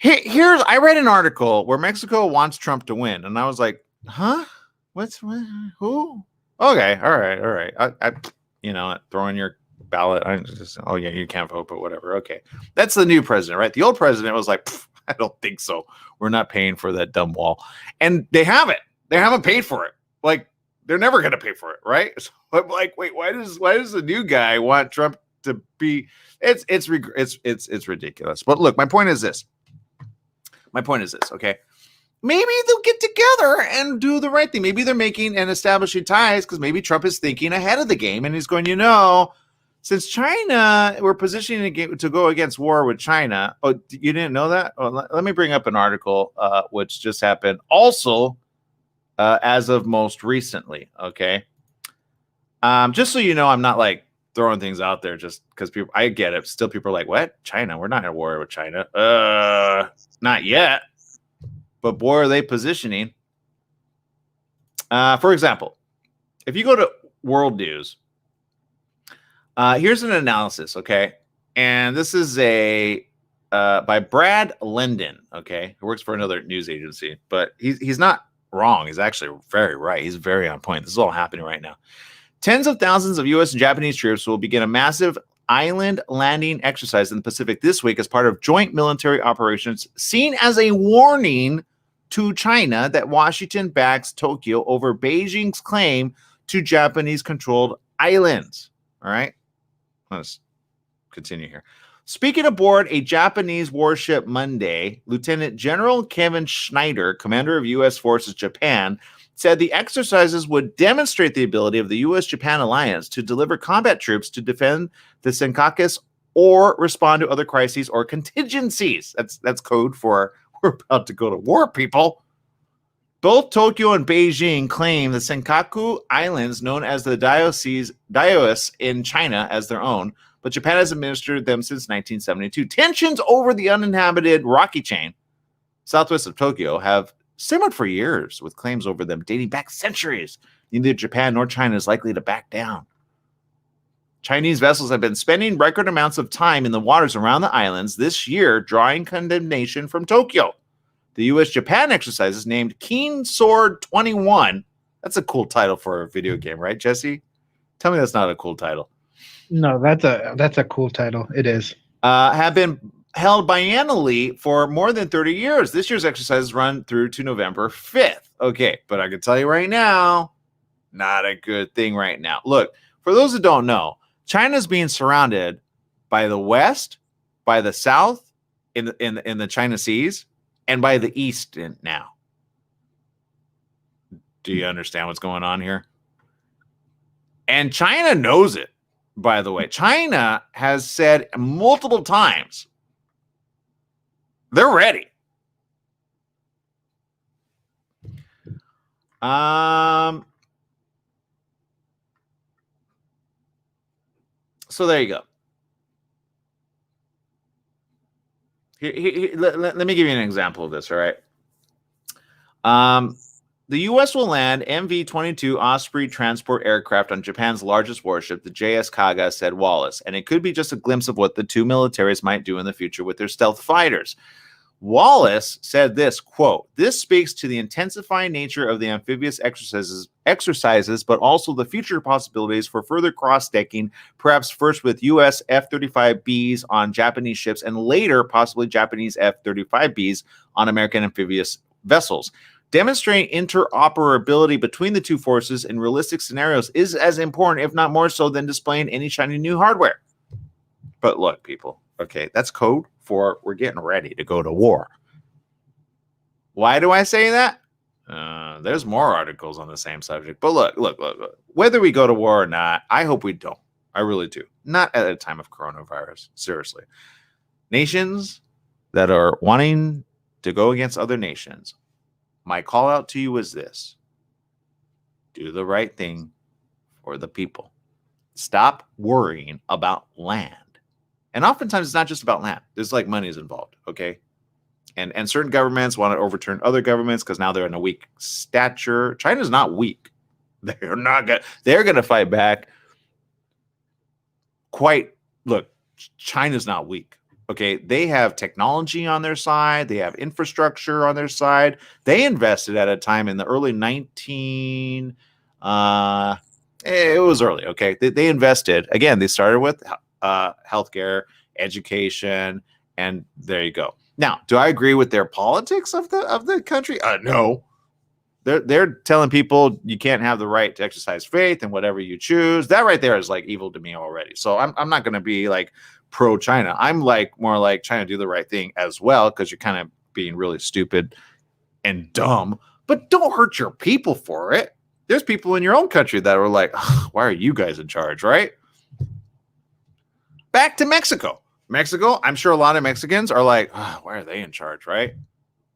I read an article where Mexico wants Trump to win, and I was like, huh? Who? Okay, all right. I throw in your ballot. You can't vote, but whatever. Okay, that's the new president, right? The old president was like, I don't think so. We're not paying for that dumb wall, and they haven't. They haven't paid for it. Like they're never going to pay for it, right? So I'm like, wait, why does the new guy want Trump to be? It's ridiculous. But look, my point is this. Okay. Maybe they'll get together and do the right thing. Maybe they're making and establishing ties because maybe Trump is thinking ahead of the game and he's going, since China, we're positioning to go against war with China. Oh, you didn't know that? Oh, let me bring up an article which just happened also as of most recently. Okay. Just so you know, I'm not like throwing things out there just because I get it. Still, people are like, what? China? We're not in a war with China. Not yet. But boy, are they positioning. For example, if you go to World News, here's an analysis, okay? And this is by Brad Linden, okay? Who works for another news agency, but he's not wrong. He's actually very right. He's very on point. This is all happening right now. Tens of thousands of U.S. and Japanese troops will begin a massive island landing exercise in the Pacific this week as part of joint military operations, seen as a warning to China that Washington backs Tokyo over Beijing's claim to Japanese-controlled islands. All right, let's continue here. Speaking aboard a Japanese warship Monday, Lieutenant General Kevin Schneider, commander of U.S. Forces Japan, said the exercises would demonstrate the ability of the U.S.-Japan alliance to deliver combat troops to defend the Senkakus or respond to other crises or contingencies. That's code for we're about to go to war, people. Both Tokyo and Beijing claim the Senkaku Islands, known as the Diocese in China, as their own, but Japan has administered them since 1972. Tensions over the uninhabited rocky chain southwest of Tokyo have simmered for years, with claims over them dating back centuries. Neither Japan nor China is likely to back down. Chinese vessels have been spending record amounts of time in the waters around the islands this year, drawing condemnation from Tokyo. The U.S.-Japan exercises, named Keen Sword 21, that's a cool title for a video game, right, Jesse? Tell me that's not a cool title. No, that's a cool title. It is. Have been held biennially for more than 30 years. This year's exercises run through to November 5th. Okay, but I can tell you right now, not a good thing right now. Look, for those that don't know, China's being surrounded by the west, by the south in the China Seas, and by the east now. Do you understand what's going on here? And China knows it, by the way. China has said multiple times they're ready. So there you go. Let me give you an example of this, all right? The U.S. will land MV-22 Osprey transport aircraft on Japan's largest warship, the JS Kaga, said Wallace, and it could be just a glimpse of what the two militaries might do in the future with their stealth fighters. Wallace said this, quote, "This speaks to the intensifying nature of the amphibious exercises, but also the future possibilities for further cross-decking, perhaps first with U.S. F-35Bs on Japanese ships and later possibly Japanese F-35Bs on American amphibious vessels. Demonstrating interoperability between the two forces in realistic scenarios is as important, if not more so, than displaying any shiny new hardware." But look, people, okay, that's code for we're getting ready to go to war. Why do I say that? There's more articles on the same subject. But look. Whether we go to war or not, I hope we don't. I really do. Not at a time of coronavirus. Seriously. Nations that are wanting to go against other nations, my call out to you is this: do the right thing for the people. Stop worrying about land. And oftentimes it's not just about land. There's like money is involved, okay? And certain governments want to overturn other governments because now they're in a weak stature. China's not weak. They're going to fight back. Look, China's not weak. Okay, they have technology on their side. They have infrastructure on their side. They invested at a time in the early it was early, okay? They invested. Again, they started with healthcare, education, and there you go. Now, do I agree with their politics of the country? No. They're telling people you can't have the right to exercise faith and whatever you choose. That right there is like evil to me already. So I'm not going to be like pro-China. I'm like more like trying to do the right thing as well, because you're kind of being really stupid and dumb. But don't hurt your people for it. There's people in your own country that are like, why are you guys in charge, right? Back to Mexico. Mexico, I'm sure a lot of Mexicans are like, why are they in charge, right?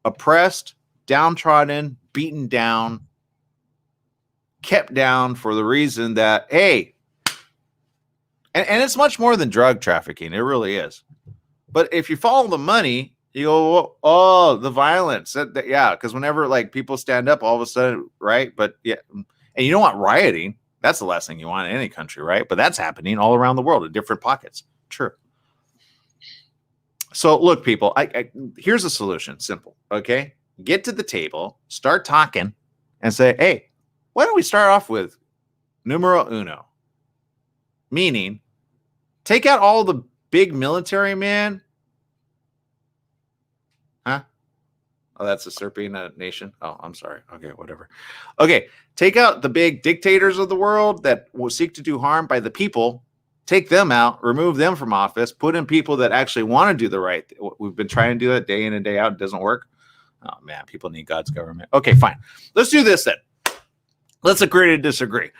Oppressed, downtrodden, beaten down, kept down for the reason that, hey, and it's much more than drug trafficking. It really is. But if you follow the money, you go, oh, the violence. Yeah, because whenever like people stand up, all of a sudden, right? But yeah, and you don't want rioting. That's the last thing you want in any country, right? But that's happening all around the world in different pockets. True. So look, people, here's a solution. Simple. Okay. Get to the table, start talking, and say, hey, why don't we start off with numero uno? Meaning, Take out all the big military men. Huh? Oh, that's a Serpina nation. Oh, I'm sorry. Okay, whatever. Okay, take out the big dictators of the world that will seek to do harm by the people. Take them out, remove them from office, put in people that actually want to do the right thing. We've been trying to do that day in and day out. It doesn't work. Oh, man, people need God's government. Okay, fine. Let's do this then. Let's agree to disagree.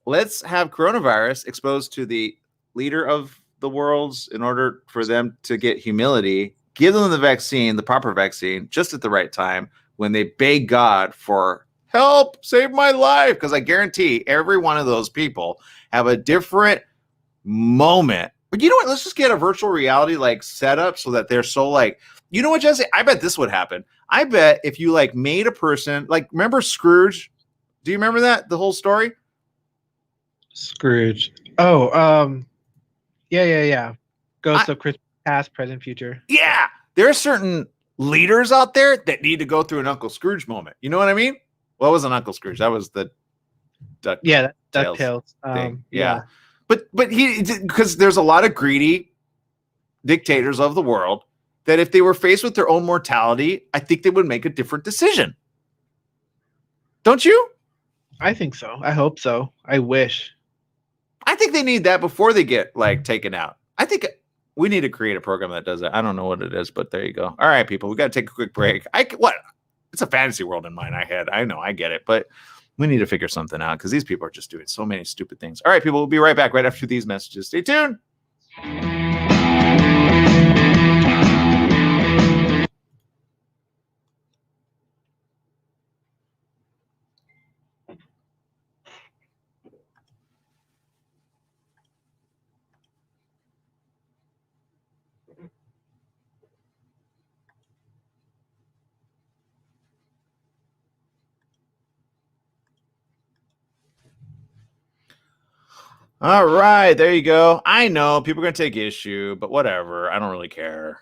Let's have coronavirus exposed to the leader of the worlds in order for them to get humility. Give them the vaccine, the proper vaccine, just at the right time when they beg God for help, save my life. Because I guarantee every one of those people have a different moment. But you know what? Let's just get a virtual reality like setup so that they're so like, you know what, Jesse? I bet this would happen. I bet if you like made a person, like remember Scrooge? Do you remember that? The whole story? Scrooge. Oh, yeah. Ghost of Christmas past, present, future. Yeah. There are certain leaders out there that need to go through an Uncle Scrooge moment. You know what I mean? Well, it wasn't Uncle Scrooge. That was the DuckTales thing. Yeah. But he, because there's a lot of greedy dictators of the world that if they were faced with their own mortality, I think they would make a different decision. Don't you? I think so. I hope so. I wish. I think they need that before they get like taken out. I think we need to create a program that does that. I don't know what it is, but there you go. All right, people, we got to take a quick break. What? It's a fantasy world in mine. I know, I get it, but we need to figure something out because these people are just doing so many stupid things. All right, people, we'll be right back right after these messages. Stay tuned. All right, there you go. I know people are going to take issue, but whatever. I don't really care.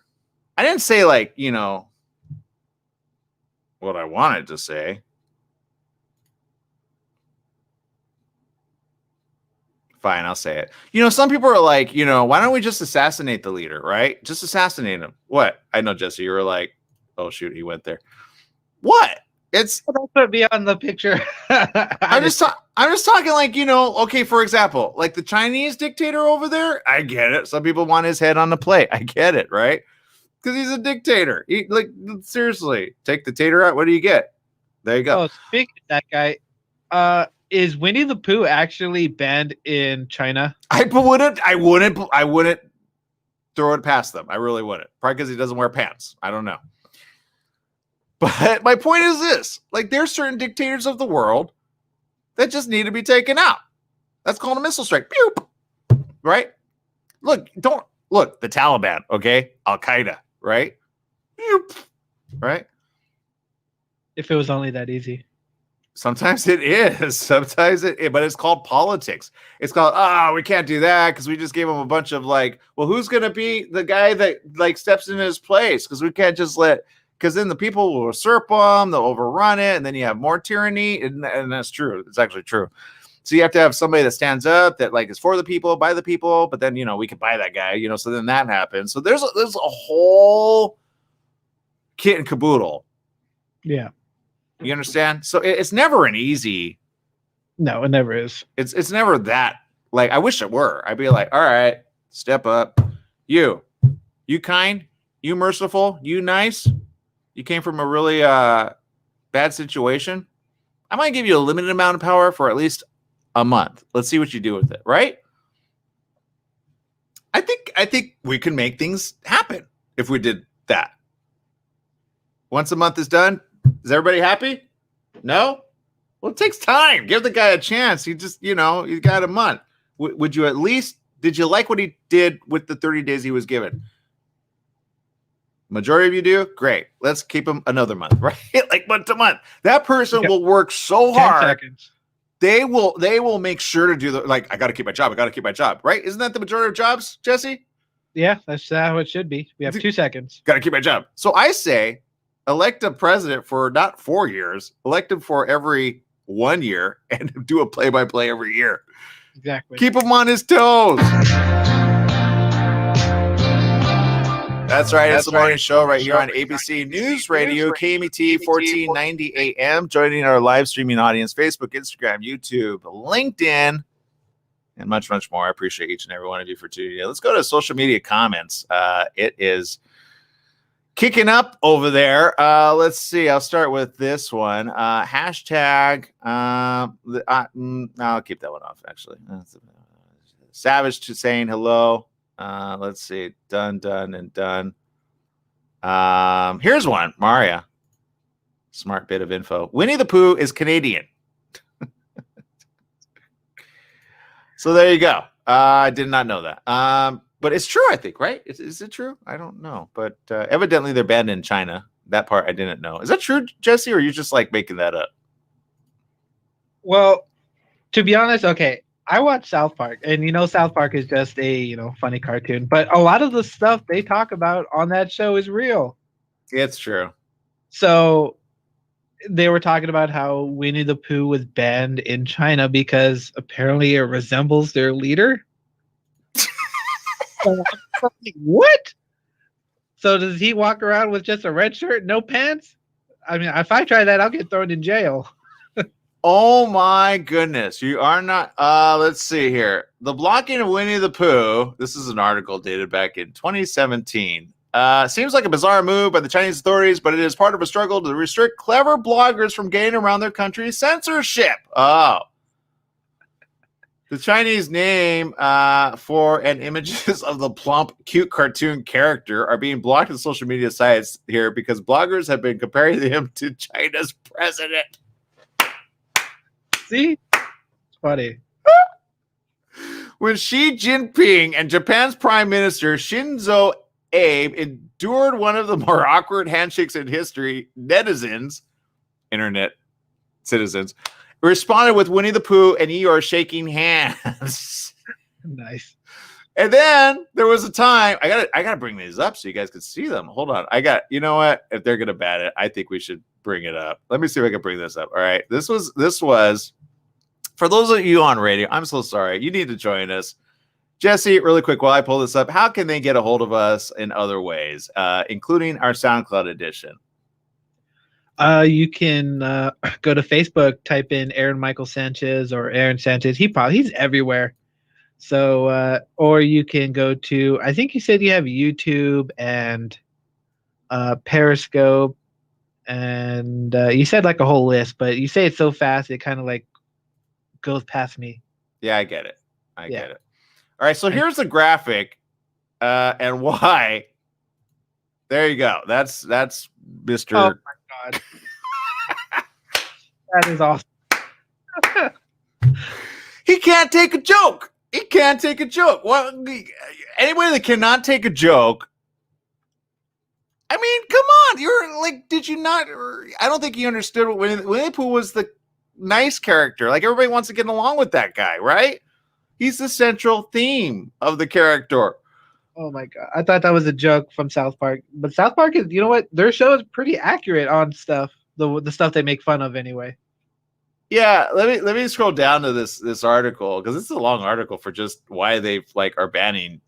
I didn't say like, what I wanted to say. Fine, I'll say it. Some people are like, why don't we just assassinate the leader, right? Just assassinate him. What? I know, Jesse, you were like, oh, shoot, he went there. What? It's put me on the picture. I'm just talking like, okay, for example, like the Chinese dictator over there. I get it. Some people want his head on the plate. I get it, right? Because he's a dictator. Seriously, take the tater out. What do you get? There you go. Oh, speaking of that guy, is Winnie the Pooh actually banned in China? I wouldn't throw it past them. I really wouldn't. Probably because he doesn't wear pants. I don't know. But my point is this: like, there's certain dictators of the world that just need to be taken out. That's called a missile strike. Pew! Right? Look, the Taliban, okay? Al Qaeda, right? Pew! Right? If it was only that easy. Sometimes it is. But it's called politics. It's called, we can't do that because we just gave him a bunch of who's going to be the guy that steps in his place? Because we can't just because then the people will usurp them, they'll overrun it, and then you have more tyranny. And that's true. It's actually true. So you have to have somebody that stands up that is for the people, by the people, but then, we can buy that guy, so then that happens. So there's a whole kit and caboodle. Yeah. You understand? So it's never an easy. No, it never is. It's never that. I wish it were. I'd be like, all right, step up. You kind, you merciful, you nice. You came from a really bad situation. I might give you a limited amount of power for at least a month. Let's see what you do with it, right? I think we can make things happen if we did that. Once a month is done, is everybody happy? No? Well, it takes time. Give the guy a chance. He just, he got a month. Would you did you like what he did with the 30 days he was given? Majority of you do? Great. Let's keep him another month, right? Month to month. That person will work so hard. Seconds. They will make sure to do I got to keep my job. Right? Isn't that the majority of jobs, Jesse? Yeah, that's how it should be. We have 2 seconds. Got to keep my job. So I say, elect a president for not 4 years, elect him for every 1 year and do a play-by-play every year. Exactly. Keep him on his toes. That's right. It's the morning show right here on ABC News Radio, KMET 1490 AM. Joining our live streaming audience, Facebook, Instagram, YouTube, LinkedIn, and much, much more. I appreciate each and every one of you for tuning in. Let's go to social media comments. It is kicking up over there. Let's see. I'll start with this one. Hashtag. I'll keep that one off, actually. Savage to saying hello. Let's see. Done, and done. Here's one. Maria. Smart bit of info. Winnie the Pooh is Canadian. So there you go. I did not know that. But it's true, I think, right? Is it true? I don't know. But evidently they're banned in China. That part I didn't know. Is that true, Jesse, or are you just like making that up? Well, to be honest, okay. I watch South Park, and South Park is just a funny cartoon. But a lot of the stuff they talk about on that show is real. It's true. So they were talking about how Winnie the Pooh was banned in China because apparently it resembles their leader. What? So does he walk around with just a red shirt, no pants? I mean, if I try that, I'll get thrown in jail. Oh my goodness. You are not let's see here. The blocking of Winnie the Pooh. This is an article dated back in 2017. Seems like a bizarre move by the Chinese authorities, but it is part of a struggle to restrict clever bloggers from getting around their country's censorship. Oh. The Chinese name for and images of the plump, cute cartoon character are being blocked on social media sites here because bloggers have been comparing him to China's president. See? It's funny. When Xi Jinping and Japan's Prime Minister Shinzo Abe endured one of the more awkward handshakes in history, netizens, internet citizens, responded with Winnie the Pooh and Eeyore shaking hands. Nice. And then there was a time I gotta bring these up so you guys can see them. Hold on. You know what? If they're gonna ban it, I think we should bring it up. Let me see if I can bring this up. All right. This was for those of you on radio. I'm so sorry. You need to join us. Jesse, really quick, while I pull this up, how can they get a hold of us in other ways, including our SoundCloud edition? You can go to Facebook, type in Aaron Michael Sanchez or Aaron Sanchez. He's everywhere. So, or you can go to, I think you said you have YouTube and Periscope, and you said like a whole list, but you say it so fast, it kind of like goes past me. Yeah, I get it. I get it. All right, so here's the graphic and why. There you go. That's Mr. Oh my God. That is awesome. He can't take a joke. He can't take a joke. Well, anybody that cannot take a joke, I mean, come on. You're like, did you not? I don't think you understood what Winnie the Pooh was the nice character. Like, everybody wants to get along with that guy, right? He's the central theme of the character. Oh my God. I thought that was a joke from South Park. But South Park is, you know what? Their show is pretty accurate on stuff. The stuff they make fun of anyway. Yeah, let me scroll down to this article because it's a long article for just why they are banning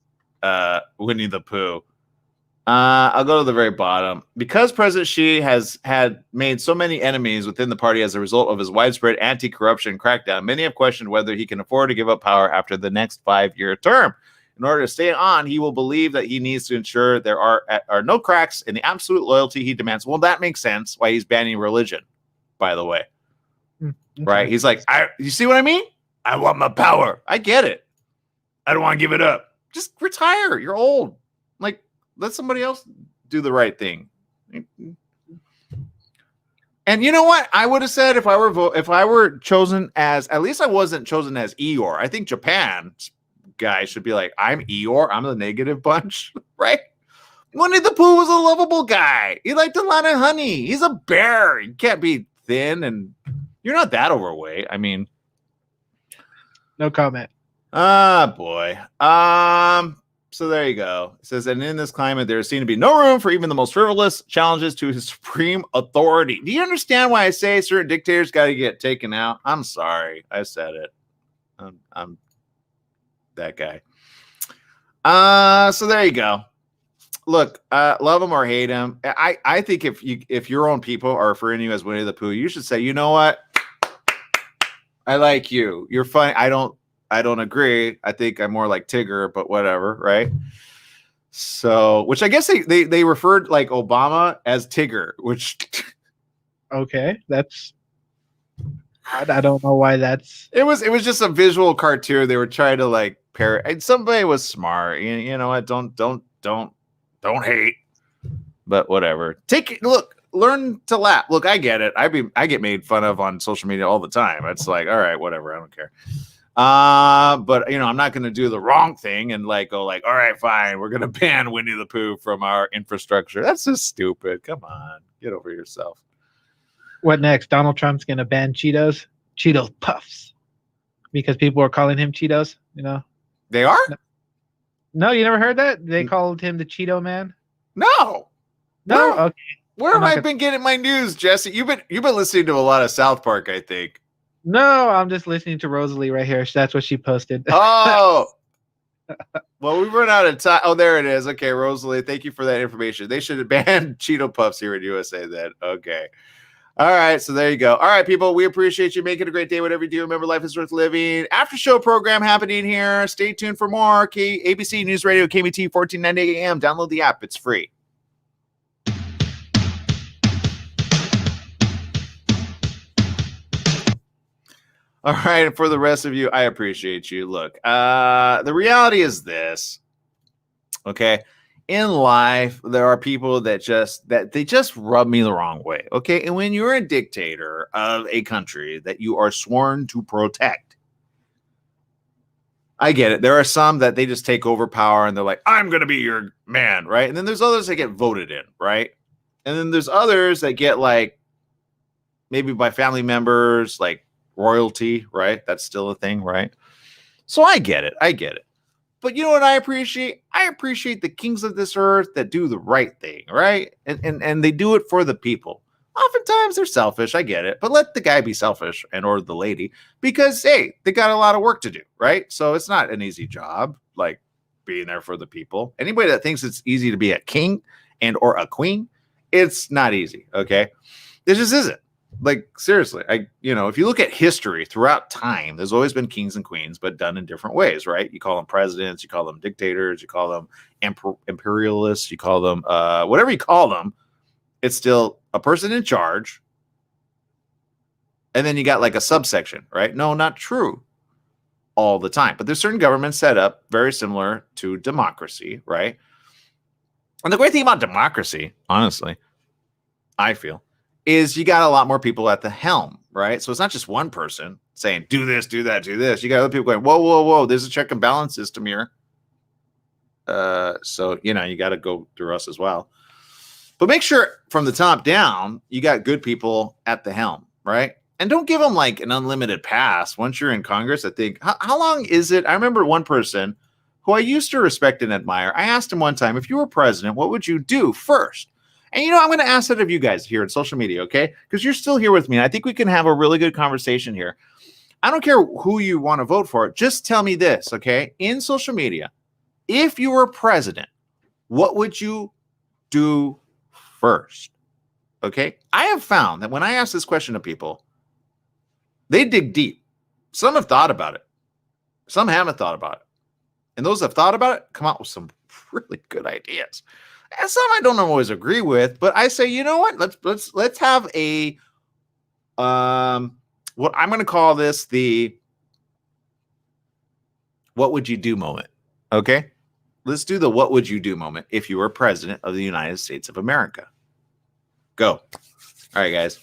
Winnie the Pooh. I'll go to the very bottom. Because President Xi has had made so many enemies within the party as a result of his widespread anti-corruption crackdown, many have questioned whether he can afford to give up power after the next 5-year term. In order to stay on, he will believe that he needs to ensure there are no cracks in the absolute loyalty he demands. Well, that makes sense why he's banning religion, by the way. Okay. Right? He's like, you see what I mean? I want my power. I get it. I don't want to give it up. Just retire. You're old. Like, let somebody else do the right thing. And you know what? I would have said if I were chosen as, at least I wasn't chosen as Eeyore. I think Japan's guy should be like, I'm Eeyore. I'm the negative bunch, right? Winnie the Pooh was a lovable guy. He liked a lot of honey. He's a bear. He can't be thin, and you're not that overweight. I mean, no comment. Boy. So there you go. It says, and in this climate, there seems to be no room for even the most frivolous challenges to his supreme authority. Do you understand why I say certain dictators got to get taken out? I'm sorry. I said it. I'm that guy. So there you go. Look, love him or hate him. I think if your own people are referring to you as Winnie the Pooh, you should say, you know what? I like you. You're funny. I don't agree. I think I'm more like Tigger, but whatever, right? So, which I guess they referred like Obama as Tigger, which Okay, that's I don't know why that's. it was just a visual cartoon. They were trying to like and somebody was smart. You know what? Don't hate, but whatever. Learn to laugh. Look, I get it. I get made fun of on social media all the time. It's like, all right, whatever. I don't care. But I'm not going to do the wrong thing and like go like, all right, fine. We're going to ban Winnie the Pooh from our infrastructure. That's just stupid. Come on, get over yourself. What next? Donald Trump's going to ban Cheetos Puffs, because people are calling him Cheetos. They are? No, you never heard that? They called him the Cheeto Man. No. Okay. Where have I been getting my news, Jesse? You've been listening to a lot of South Park, I think. No, I'm just listening to Rosalie right here. That's what she posted. Oh. Well, we run out of time. Oh, there it is. Okay, Rosalie, thank you for that information. They should have banned Cheeto Puffs here in USA then. Okay. All right, so there you go. All right, people, we appreciate you. Make it a great day, whatever you do. Remember, life is worth living. After show program happening here. Stay tuned for more. ABC News Radio, KBT, 1490 AM. Download the app. It's free. All right, and for the rest of you, I appreciate you. Look, the reality is this, okay? In life, there are people that they just rub me the wrong way, okay? And when you're a dictator of a country that you are sworn to protect, I get it. There are some that they just take over power and they're like, I'm going to be your man, right? And then there's others that get voted in, right? And then there's others that get like maybe by family members, like royalty, right? That's still a thing, right? So I get it. But you know what I appreciate? I appreciate the kings of this earth that do the right thing, right? And they do it for the people. Oftentimes they're selfish, I get it, but let the guy be selfish or the lady, because hey, they got a lot of work to do, right? So it's not an easy job, like being there for the people. Anybody that thinks it's easy to be a king and or a queen, it's not easy, okay? This just isn't. Like, seriously, if you look at history throughout time, there's always been kings and queens, but done in different ways, right? You call them presidents, you call them dictators, you call them imperialists, you call them whatever you call them. It's still a person in charge. And then you got like a subsection, right? No, not true all the time. But there's certain governments set up very similar to democracy, right? And the great thing about democracy, honestly, I feel, is you got a lot more people at the helm, right? So it's not just one person saying, do this, do that, do this. You got other people going, whoa, whoa, whoa, there's a check and balance system here. So, you got to go through us as well. But make sure from the top down, you got good people at the helm, right? And don't give them like an unlimited pass once you're in Congress. I think, how long is it? I remember one person who I used to respect and admire. I asked him one time, if you were president, what would you do first? And I'm going to ask that of you guys here in social media, okay? Because you're still here with me. And I think we can have a really good conversation here. I don't care who you want to vote for. Just tell me this, okay? In social media, if you were president, what would you do first? Okay? I have found that when I ask this question to people, they dig deep. Some have thought about it. Some haven't thought about it. And those that have thought about it come out with some really good ideas. And some I don't always agree with, but I say, you know what? Let's have a what I'm going to call this the what would you do moment. Okay? Let's do the what would you do moment if you were president of the United States of America. Go. All right, guys.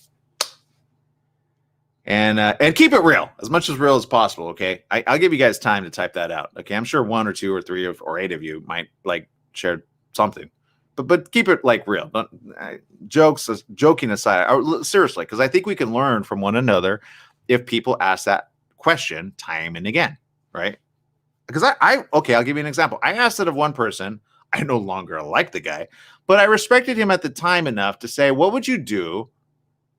And keep it real, as much as real as possible, okay? I'll give you guys time to type that out, okay? I'm sure 1 or 2 or 3 or 8 of you might like share something. But keep it like real. Joking aside, seriously, because I think we can learn from one another if people ask that question time and again, right? Because okay, I'll give you an example. I asked it of one person. I no longer like the guy, but I respected him at the time enough to say, what would you do?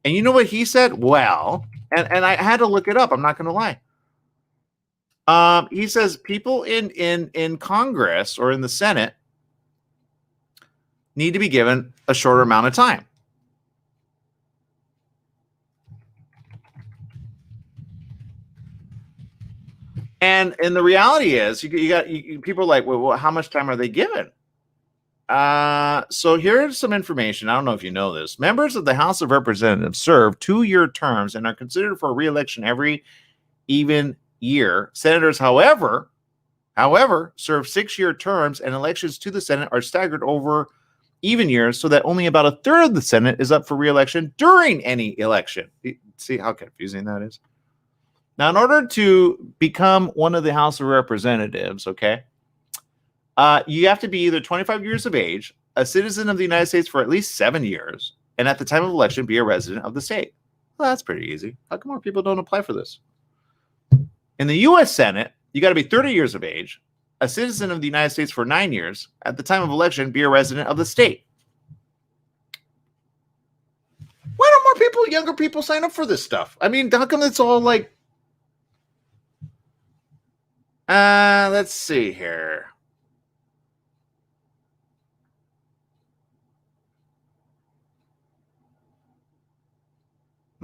And you know what he said? Well, and I had to look it up. I'm not going to lie. He says people in Congress or in the Senate need to be given a shorter amount of time. And the reality is, people are like, well, how much time are they given? So here's some information. I don't know if you know this. Members of the House of Representatives serve 2-year terms and are considered for re-election every even year. Senators, however, serve 6-year terms, and elections to the Senate are staggered over even years, so that only about a third of the Senate is up for re-election during any election. See how confusing that is? Now, in order to become one of the House of Representatives, okay, you have to be either 25 years of age, a citizen of the United States for at least 7 years, and at the time of election, be a resident of the state. Well, that's pretty easy. How come more people don't apply for this? In the U.S. Senate, you got to be 30 years of age, a citizen of the United States for 9 years, at the time of election, be a resident of the state. Why don't more people, younger people, sign up for this stuff? I mean, how come it's all like... let's see here.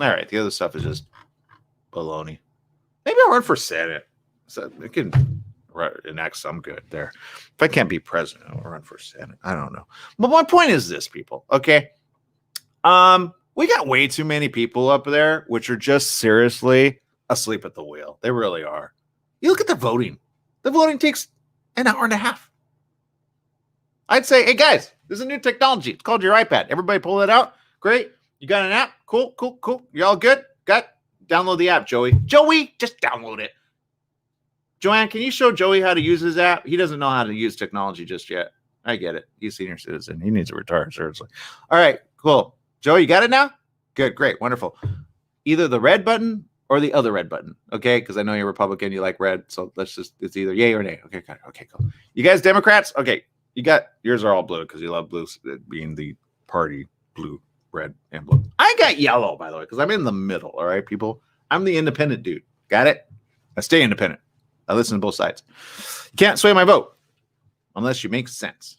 All right, the other stuff is just baloney. Maybe I'll run for Senate. So it can enact some good there. If I can't be president, I'll run for Senate. I don't know. But my point is this, people, okay? We got way too many people up there which are just seriously asleep at the wheel. They really are. You look at the voting. The voting takes an hour and a half. I'd say, hey, guys, there's a new technology. It's called your iPad. Everybody pull it out. Great. You got an app? Cool. You all good? Download the app, Joey. Joey, just download it. Joanne, can you show Joey how to use his app? He doesn't know how to use technology just yet. I get it. He's a senior citizen. He needs to retire, seriously. All right, cool. Joey, you got it now? Good, great, wonderful. Either the red button or the other red button, okay? Because I know you're Republican, you like red, so it's either yay or nay. Okay, got it. Okay, cool. You guys Democrats? Okay, yours are all blue because you love blue being the party, blue, red, and blue. I got yellow, by the way, because I'm in the middle, all right, people? I'm the independent dude. Got it? I stay independent. I listen to both sides. You can't sway my vote unless you make sense.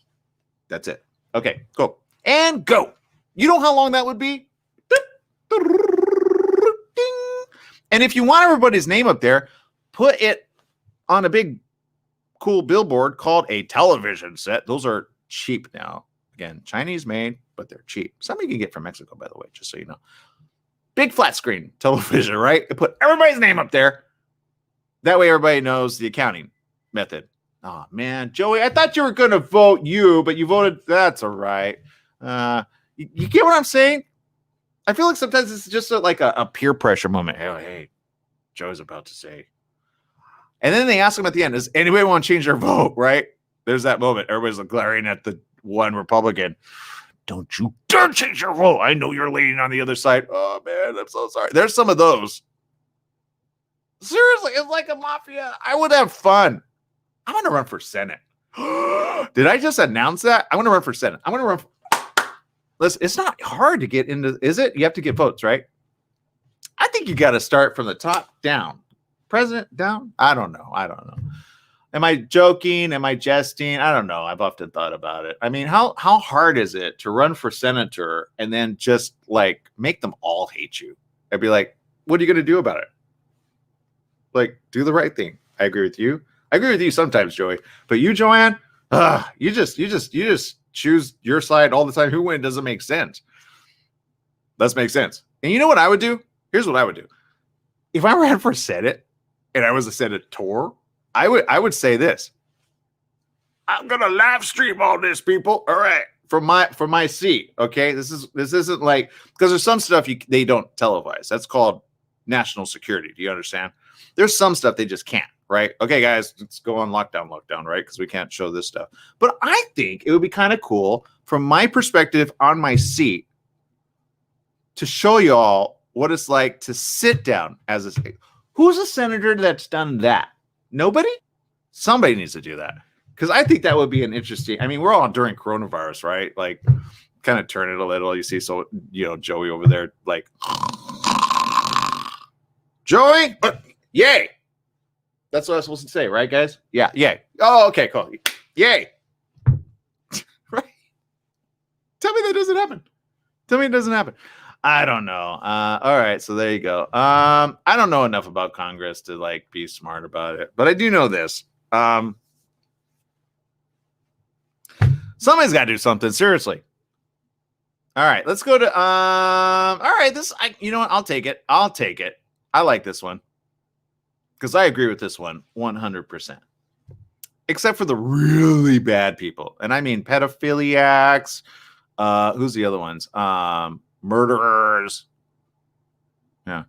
That's it. Okay, cool. And go. You know how long that would be? And if you want everybody's name up there, put it on a big, cool billboard called a television set. Those are cheap now. Again, Chinese made, but they're cheap. Some you can get from Mexico, by the way, just so you know. Big flat screen television, right? And put everybody's name up there. That way everybody knows the accounting method. Oh, man. Joey, I thought you were going to vote you, but you voted. That's all right. You get what I'm saying? I feel like sometimes it's just like a peer pressure moment. Hey, Joe's about to say. And then they ask him at the end, does anybody want to change their vote, right? There's that moment. Everybody's glaring at the one Republican. Don't you dare change your vote. I know you're leaning on the other side. Oh, man, I'm so sorry. There's some of those. Seriously, it's like a mafia. I would have fun. I want to run for Senate. Did I just announce that? I want to run for Senate. I want to run for... Listen, it's not hard to get into, is it? You have to get votes, right? I think you got to start from the top down. President down? I don't know. Am I joking? Am I jesting? I don't know. I've often thought about it. I mean, how hard is it to run for senator and then just like make them all hate you? I'd be like, what are you going to do about it? Like, do the right thing. I agree with you. I agree with you sometimes, Joey. But you, Joanne, you just choose your side all the time. Who wins doesn't make sense. Let's make sense. And you know what I would do? Here's what I would do. If I ran for Senate and I was a senator, I would say this. I'm gonna live stream all this, people. All right, from my seat. Okay, this isn't like, because there's some stuff they don't televise. That's called national security. Do you understand? There's some stuff they just can't. Right? Okay, guys, let's go on lockdown, right? Because we can't show this stuff. But I think it would be kind of cool from my perspective on my seat to show y'all what it's like to sit down as a state. Who's a senator that's done that? Nobody? Somebody needs to do that. Because I think that would be an interesting, I mean, we're all during coronavirus, right? Like, kind of turn it a little. You see, so, Joey over there, like, Joey, yay. That's what I was supposed to say, right, guys? Yeah, yay. Oh, okay, cool. Yay. Right? Tell me that doesn't happen. Tell me it doesn't happen. I don't know. All right, so there you go. I don't know enough about Congress to like be smart about it, but I do know this. Somebody's got to do something. Seriously. All right, let's go to all right, you know what? I'll take it. I like this one. Because I agree with this one 100%. Except for the really bad people. And I mean pedophiliacs, who's the other ones? Murderers. Yeah.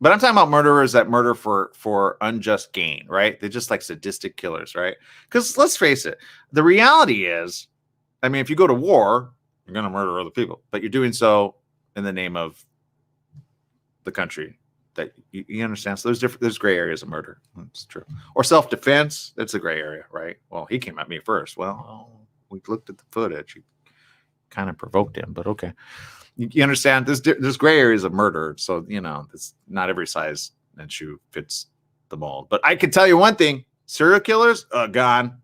But I'm talking about murderers that murder for unjust gain, right? They're just like sadistic killers, right? Because let's face it, the reality is, I mean, if you go to war, you're going to murder other people, but you're doing so in the name of the country. That you understand? So there's gray areas of murder. That's true. Or self-defense. That's a gray area, right? Well, he came at me first. Well, we looked at the footage. He kind of provoked him, but okay. You understand? There's gray areas of murder. So, you know, it's not every size and shoe fits the mold. But I can tell you one thing. Serial killers, gone.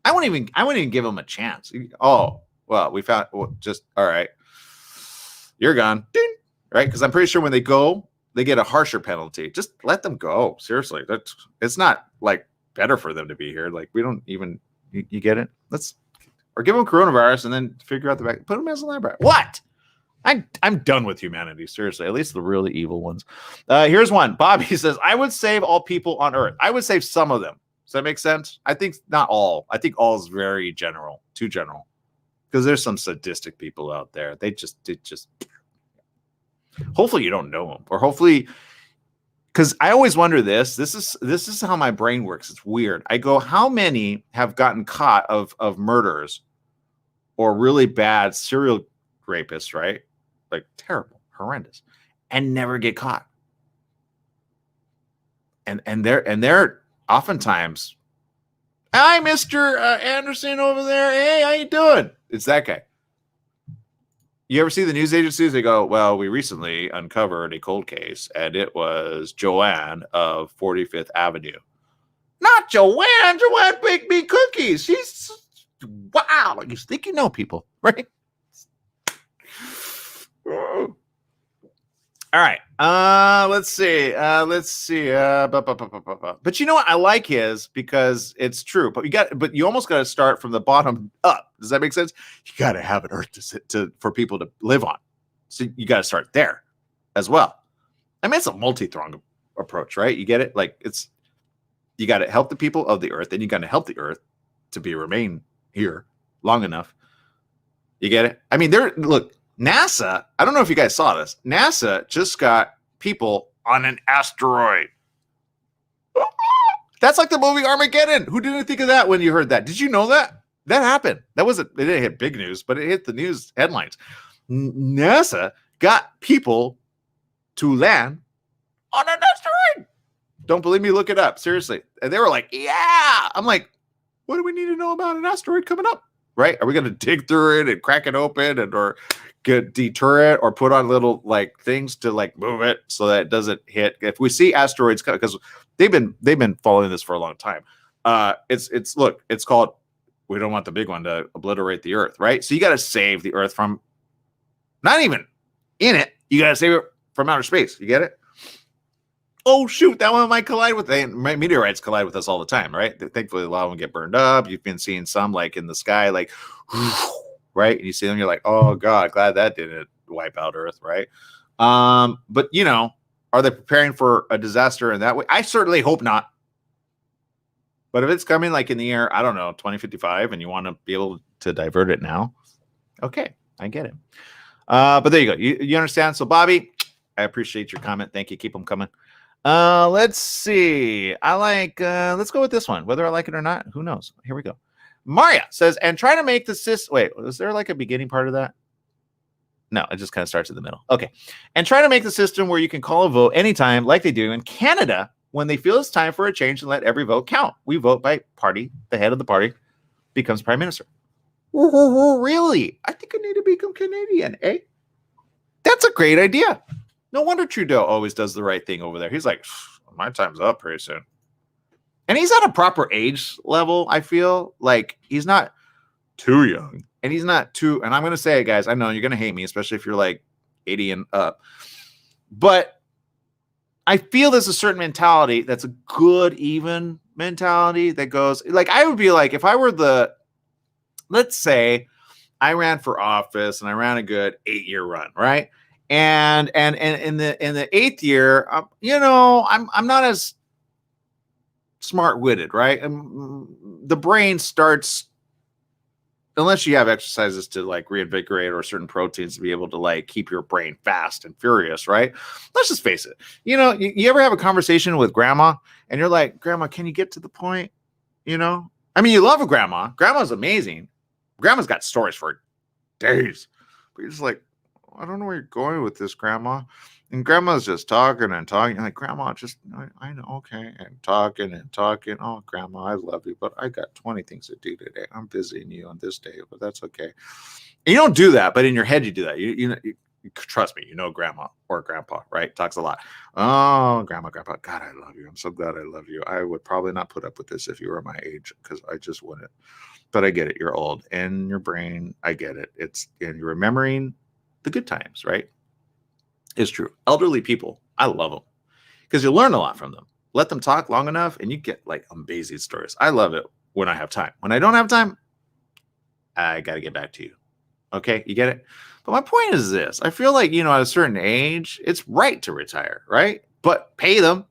I wouldn't even give them a chance. Oh, well, we found just all right. You're gone. Ding. Right? Because I'm pretty sure when they go, they get a harsher penalty. Just let them go. Seriously. It's not like better for them to be here. Like we don't even you get it? Or give them coronavirus and then figure out put them as a library. What? I'm done with humanity. Seriously, at least the really evil ones. Here's one. Bobby says, I would save all people on earth. I would save some of them. Does that make sense? I think not all. I think all is very general, too general. Because there's some sadistic people out there. They just hopefully you don't know them, or hopefully, because I always wonder this is how my brain works. It's weird. I go, how many have gotten caught of murders or really bad serial rapists, right? Like terrible, horrendous, and never get caught. And they're oftentimes, hi, Mr. Anderson over there. Hey, how you doing? It's that guy. You ever see the news agencies? They go, well, we recently uncovered a cold case, and it was Joanne of 45th Avenue. Not Joanne. Joanne baked me cookies. She's, wow. You think you know people, right? All right. Let's see. But you know what? I like his because it's true. But you almost got to start from the bottom up. Does that make sense? You got to have an earth for people to live on. So you got to start there as well. I mean, it's a multi-pronged approach, right? You get it? Like you got to help the people of the earth, and you got to help the earth to remain here long enough. You get it? I mean, look. NASA, I don't know if you guys saw this. NASA just got people on an asteroid. That's like the movie Armageddon. Who didn't think of that when you heard that? Did you know that? That happened. It didn't hit big news, but it hit the news headlines. NASA got people to land on an asteroid. Don't believe me? Look it up. Seriously. And they were like, yeah. I'm like, what do we need to know about an asteroid coming up? Right? Are we going to dig through it and crack it open or deter it or put on little like things to like move it so that it doesn't hit? If we see asteroids, because they've been following this for a long time. It's called, we don't want the big one to obliterate the earth, right? So you got to save the earth from not even in it. You got to save it from outer space. You get it? Oh shoot, that one might collide with meteorites collide with us all the time, right? Thankfully, a lot of them get burned up. You've been seeing some like in the sky, like right? And you see them, you're like, oh God, glad that didn't wipe out Earth, right? But you know, are they preparing for a disaster in that way? I certainly hope not. But if it's coming like in the year, I don't know, 2055, and you want to be able to divert it now, okay, I get it. But there you go. You understand? So Bobby, I appreciate your comment. Thank you. Keep them coming. Let's see. Let's go with this one. Whether I like it or not, who knows? Here we go. Maria says, and try to make the system. Wait, was there like a beginning part of that? No, it just kind of starts in the middle. Okay. And try to make the system where you can call a vote anytime, like they do in Canada, when they feel it's time for a change, and let every vote count. We vote by party. The head of the party becomes prime minister. Really? I think I need to become Canadian, eh? That's a great idea. No wonder Trudeau always does the right thing over there. He's like, my time's up pretty soon. And he's at a proper age level. I feel like he's not too young and he's not too, and I'm going to say it, guys, I know you're going to hate me, especially if you're like 80 and up, but I feel there's a certain mentality that's a good, even mentality that goes like, I would be like, if I were let's say I ran for office and I ran a good 8-year run, right? And in the 8th year, I'm not as smart-witted, right? The brain starts, unless you have exercises to like reinvigorate or certain proteins to be able to like keep your brain fast and furious, right? Let's just face it. You ever have a conversation with grandma and you're like, Grandma, can you get to the point? I mean, you love a grandma. Grandma's amazing. Grandma's got stories for days. But you're just like, I don't know where you're going with this, Grandma. And Grandma's just talking and talking. Like, Grandma, I know, okay. And talking and talking. Oh, Grandma, I love you, but I got 20 things to do today. I'm visiting you on this day, but that's okay. And you don't do that, but in your head, you do that. You trust me, Grandma or Grandpa, right? Talks a lot. Oh, Grandma, Grandpa, God, I love you. I'm so glad I love you. I would probably not put up with this if you were my age because I just wouldn't. But I get it. You're old and your brain, I get it. And you're remembering the good times, right? It's true. Elderly people, I love them because you learn a lot from them. Let them talk long enough and you get like amazing stories. I love it when I have time. When I don't have time, I got to get back to you. Okay, you get it? But my point is this. I feel like, at a certain age, it's right to retire, right? But pay them.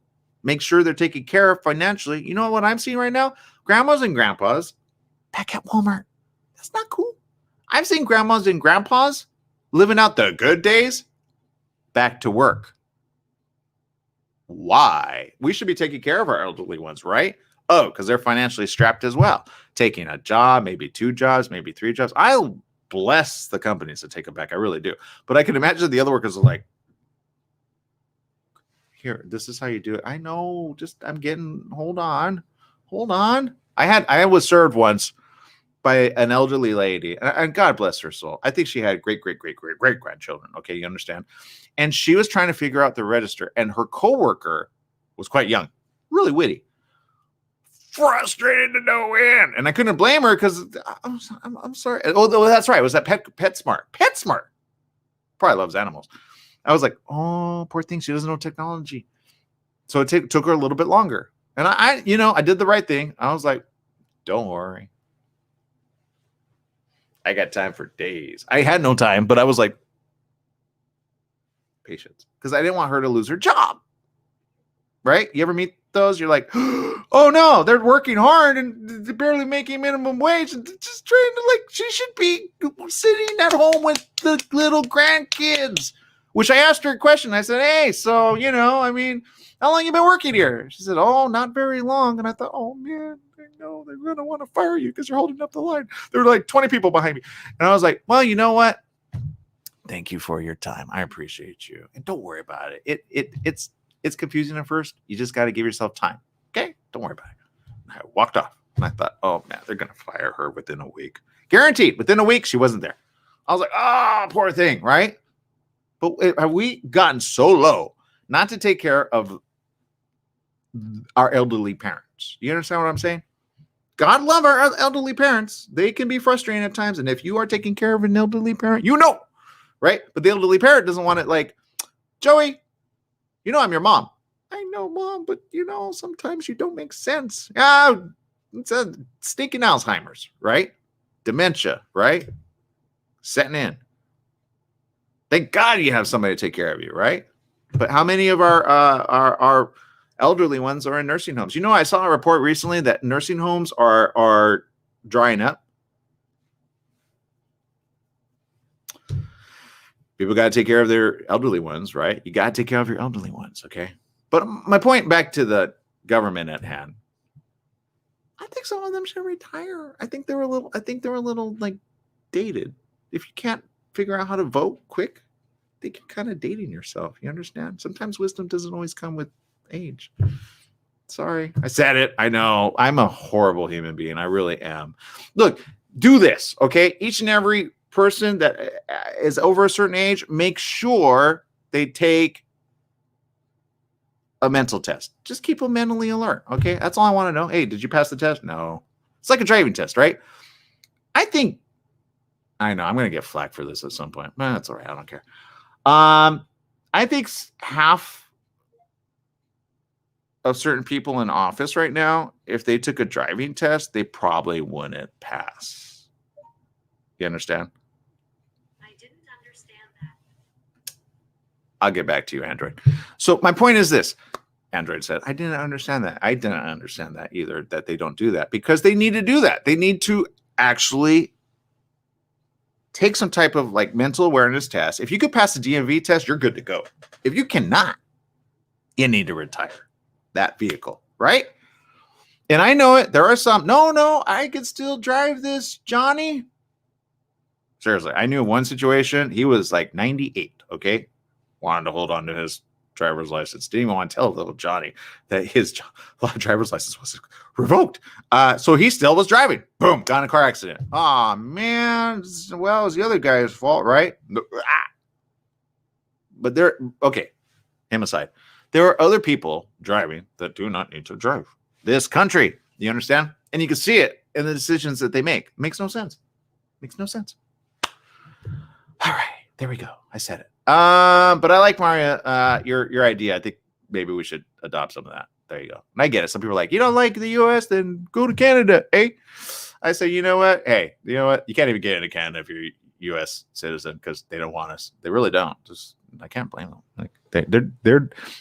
Make sure they're taken care of financially. You know what I'm seeing right now? Grandmas and grandpas back at Walmart. That's not cool. I've seen grandmas and grandpas living out the good days back to work. Why? We should be taking care of our elderly ones, right? Oh, because they're financially strapped as well. Taking a job, maybe 2 jobs, maybe 3 jobs. I'll bless the companies that take them back. I really do. But I can imagine the other workers are like, here, this is how you do it. I know, hold on. I was served once by an elderly lady, and God bless her soul. I think she had great grandchildren. Okay, you understand? And she was trying to figure out the register, and her coworker was quite young, really witty, frustrated to no end. And I couldn't blame her because I'm sorry. Oh, that's right. It was that PetSmart. PetSmart probably loves animals. I was like, oh, poor thing. She doesn't know technology. So it took her a little bit longer. And I did the right thing. I was like, don't worry. I got time for days. I had no time, but I was like, patience. Because I didn't want her to lose her job. Right? You ever meet those? You're like, oh no, they're working hard and they're barely making minimum wage and just trying to she should be sitting at home with the little grandkids. Which I asked her a question. I said, hey, so, how long you been working here? She said, oh, not very long. And I thought, oh man, no, they're going to want to fire you because you're holding up the line. There were like 20 people behind me. And I was like, well, you know what? Thank you for your time. I appreciate you. And don't worry about it. It's confusing at first. You just got to give yourself time. Okay? Don't worry about it. And I walked off. And I thought, oh man, they're going to fire her within a week. Guaranteed. Within a week, she wasn't there. I was like, oh, poor thing, right? But have we gotten so low not to take care of our elderly parents? You understand what I'm saying? God love our elderly parents. They can be frustrating at times. And if you are taking care of an elderly parent, right? But the elderly parent doesn't want it like, Joey, I'm your mom. I know, Mom, but sometimes you don't make sense. It's a stinking Alzheimer's, right? Dementia, right? Setting in. Thank God you have somebody to take care of you, right? But how many of our elderly ones are in nursing homes? I saw a report recently that nursing homes are drying up. People got to take care of their elderly ones, right? You got to take care of your elderly ones, okay? But my point back to the government at hand, I think some of them should retire. I think they're a little like dated. If you can't figure out how to vote quick, I think you're kind of dating yourself. You understand? Sometimes wisdom doesn't always come with age. Sorry, I said it. I know. I'm a horrible human being. I really am. Look, do this, okay? Each and every person that is over a certain age, make sure they take a mental test. Just keep them mentally alert. Okay. That's all I want to know. Hey, did you pass the test? No. It's like a driving test, right? I know I'm going to get flack for this at some point. That's all right. I don't care. I think half of certain people in office right now, if they took a driving test, they probably wouldn't pass. You understand? I didn't understand that. I'll get back to you, Android. So my point is this. Android said, I didn't understand that. I didn't understand that either, that they don't do that, because they need to do that. They need to actually take some type of like mental awareness test. If you could pass the DMV test, you're good to go. If you cannot, you need to retire that vehicle, right? And I know it. There are some, no, I can still drive this, Johnny. Seriously, I knew one situation. He was like 98, okay? Wanted to hold on to his driver's license. Didn't even want to tell little Johnny that his driver's license was revoked. So he still was driving. Boom, got in a car accident. Oh, man. Well, it was the other guy's fault, right? But okay, him aside. There are other people driving that do not need to drive this country. You understand? And you can see it in the decisions that they make. It makes no sense. Makes no sense. All right, there we go. I said it. But I like Maria, your idea. I think maybe we should adopt some of that. There you go. And I get it. Some people are like, you don't like the US, then go to Canada, eh? I say, you know what? Hey, you know what? You can't even get into Canada if you're a US citizen because they don't want us. They really don't. I can't blame them. Like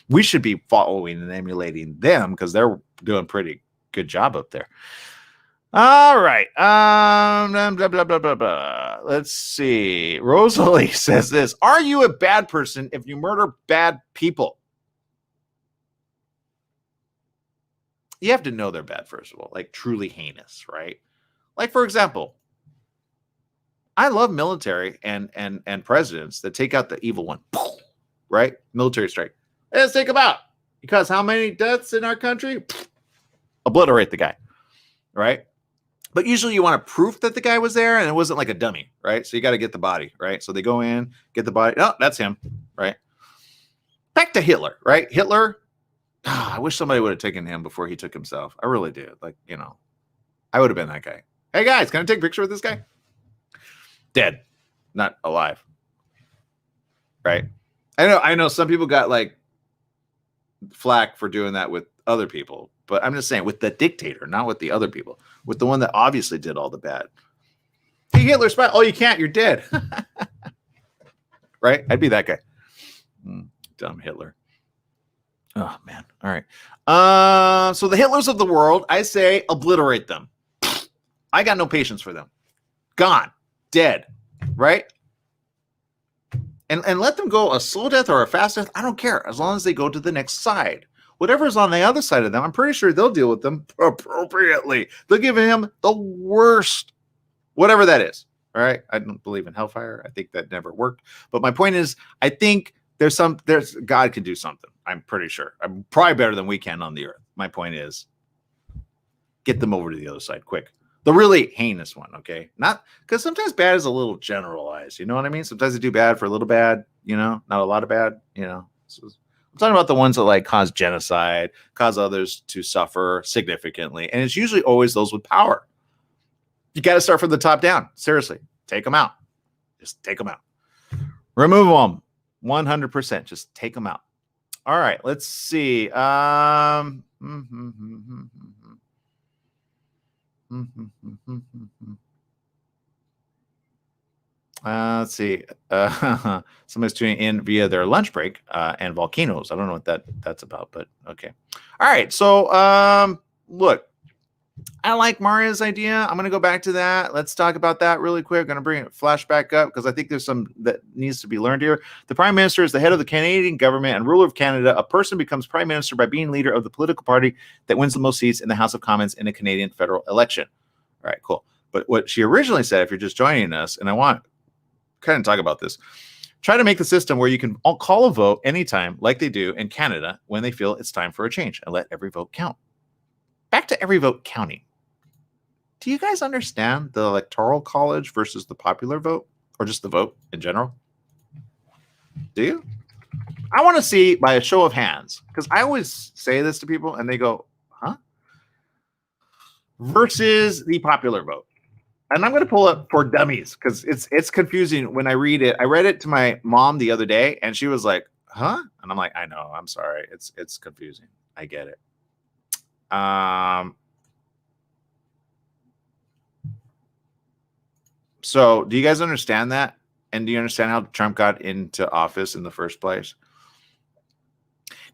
we should be following and emulating them because they're doing a pretty good job up there. All right. Blah, blah, blah, blah, blah. Let's see. Rosalie says this. Are you a bad person if you murder bad people? You have to know they're bad, first of all, like truly heinous, right? Like, for example, I love military and presidents that take out the evil one, right? Military strike. Let's take them out. Because how many deaths in our country? Obliterate the guy, right? But usually you want a proof that the guy was there and it wasn't like a dummy, right? So you got to get the body, right? So they go in, get the body. Oh, that's him, right? Back to Hitler, right? Hitler, I wish somebody would have taken him before he took himself. I really do. Like, you know, I would have been that guy. Hey, guys, can I take a picture with this guy? Dead, not alive, right? I know some people got like flack for doing that with other people, but I'm just saying with the dictator, not with the other people, with the one that obviously did all the bad. Hey, Hitler, spy. Oh, you can't. You're dead. Right? I'd be that guy. Dumb Hitler. Oh, man. All right. So the Hitlers of the world, I say obliterate them. I got no patience for them. Gone. Dead. Right? And let them go a slow death or a fast death. I don't care. As long as they go to the next side. Whatever's on the other side of them, I'm pretty sure they'll deal with them appropriately. They'll give him the worst, whatever that is. All right. I don't believe in hellfire. I think that never worked. But my point is, I think there's God can do something. I'm pretty sure. I'm probably better than we can on the earth. My point is, get them over to the other side quick. The really heinous one, okay? Not because sometimes bad is a little generalized. You know what I mean? Sometimes they do bad for a little bad, you know, not a lot of bad, you know. So I'm talking about the ones that like cause genocide, cause others to suffer significantly. And it's usually always those with power. You got to start from the top down. Seriously, take them out. Just take them out. Remove them 100%. Just take them out. All right, let's see. Let's see. Somebody's tuning in via their lunch break and volcanoes. I don't know what that's about, but okay. All right. So look, I like Maria's idea. I'm going to go back to that. Let's talk about that really quick. I'm going to bring it flashback up because I think there's some that needs to be learned here. The prime minister is the head of the Canadian government and ruler of Canada. A person becomes prime minister by being leader of the political party that wins the most seats in the House of Commons in a Canadian federal election. All right, cool. But what she originally said, if you're just joining us, and I want to kind of talk about this, try to make the system where you can all call a vote anytime like they do in Canada when they feel it's time for a change and let every vote count. Back to every vote counting. Do you guys understand the electoral college versus the popular vote or just the vote in general? Do you? I want to see by a show of hands, because I always say this to people and they go, huh? Versus the popular vote. And I'm going to pull up for dummies because it's confusing when I read it. I read it to my mom the other day and she was like, huh? And I'm like, I know, I'm sorry. It's confusing. I get it. So do you guys understand that? And do you understand how Trump got into office in the first place?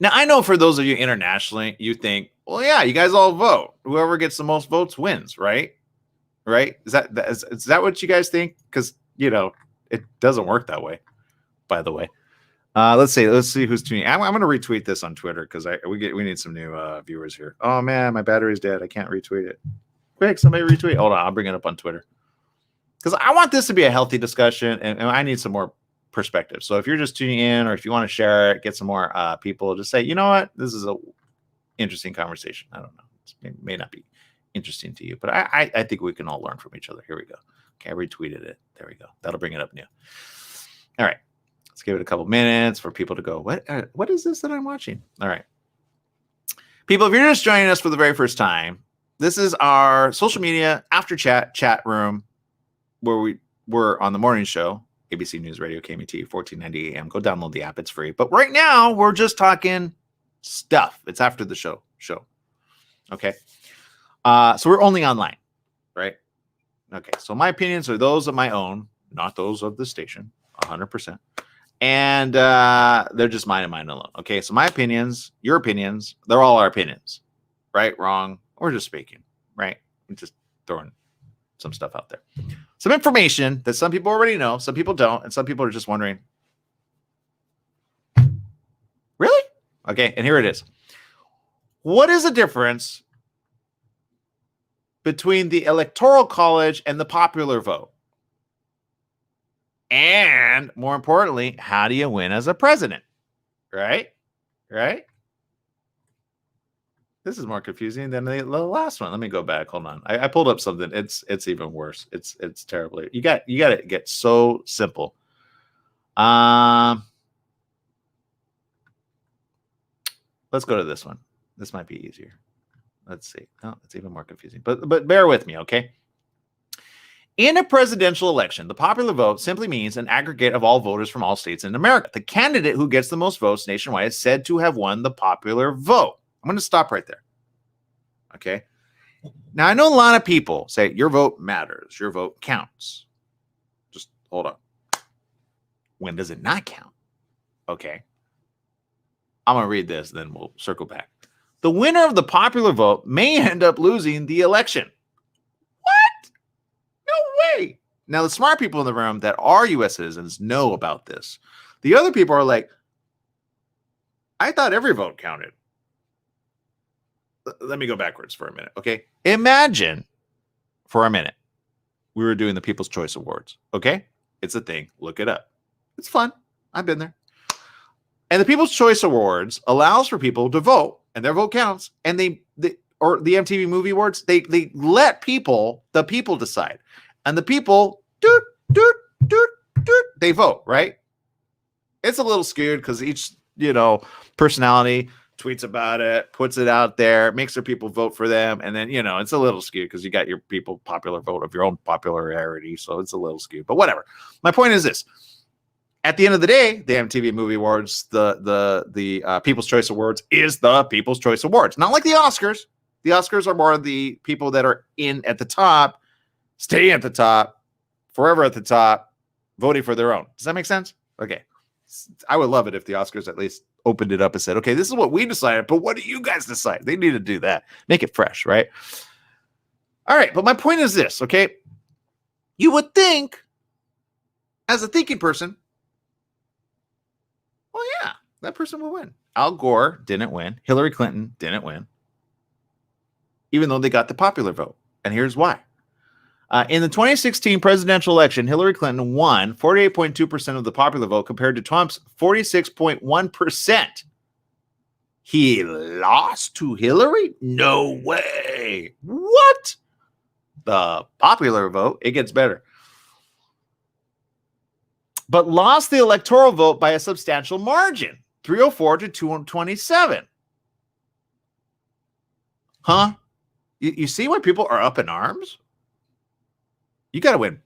Now, I know for those of you internationally, you think, well, yeah, you guys all vote. Whoever gets the most votes wins, right? Right? Is that what you guys think? Because, it doesn't work that way, by the way. Let's see who's tuning. I'm going to retweet this on Twitter because we need some new viewers here. Oh, man, my battery's dead. I can't retweet it. Quick, somebody retweet. Hold on, I'll bring it up on Twitter. Because I want this to be a healthy discussion, and I need some more perspective. So if you're just tuning in or if you want to share it, get some more people, just say, you know what? This is a interesting conversation. I don't know. It may not be interesting to you, but I think we can all learn from each other. Here we go. Okay, I retweeted it. There we go. That'll bring it up new. All right. Let's give it a couple minutes for people to go, what is this that I'm watching? All right. People, if you're just joining us for the very first time, this is our social media after chat room where we're on the morning show, ABC News Radio, KMT, 1490 AM. Go download the app. It's free. But right now, we're just talking stuff. It's after the show. Okay. So we're only online, right? Okay. So my opinions are those of my own, not those of the station, 100%. And they're just mine and mine alone. Okay. So my opinions, your opinions, they're all our opinions, right? Wrong. We're just speaking, right? I'm just throwing some stuff out there. Some information that some people already know, some people don't, and some people are just wondering, really? Okay, and here it is. What is the difference between the Electoral College and the popular vote? And more importantly, how do you win as a president? Right? This is more confusing than the last one. Let me go back. Hold on. I pulled up something. It's even worse. It's terribly. You got to get so simple. Let's go to this one. This might be easier. Let's see. No, it's even more confusing. But bear with me, okay? In a presidential election, the popular vote simply means an aggregate of all voters from all states in America. The candidate who gets the most votes nationwide is said to have won the popular vote. I'm going to stop right there. Okay. Now, I know a lot of people say your vote matters. Your vote counts. Just hold on. When does it not count? Okay. I'm going to read this, then we'll circle back. The winner of the popular vote may end up losing the election. What? No way. Now, the smart people in the room that are U.S. citizens know about this. The other people are like, I thought every vote counted. Let me go backwards for a minute, okay? Imagine for a minute we were doing the People's Choice Awards, okay? It's a thing. Look it up. It's fun. I've been there. And the People's Choice Awards allows for people to vote, and their vote counts. And or the MTV Movie Awards, they let the people decide, and the people they vote, right? It's a little skewed because each personality tweets about it, puts it out there, makes their people vote for them, and then it's a little skewed because you got your people popular vote of your own popularity, so it's a little skewed. But whatever. My point is this. At the end of the day, the MTV Movie Awards, the People's Choice Awards is the People's Choice Awards. Not like the Oscars. The Oscars are more of the people that are in at the top, staying at the top, forever at the top, voting for their own. Does that make sense? Okay. I would love it if the Oscars at least opened it up and said, okay, this is what we decided, but what do you guys decide? They need to do that. Make it fresh, right? All right. But my point is this, okay? You would think, as a thinking person, well, yeah, that person will win. Al Gore didn't win. Hillary Clinton didn't win, even though they got the popular vote. And here's why. In the 2016 presidential election, Hillary Clinton won 48.2% of the popular vote compared to Trump's 46.1%. He lost to Hillary? No way. What? The popular vote, it gets better. But lost the electoral vote by a substantial margin. 304 to 227. Huh? You see why people are up in arms? You got to win.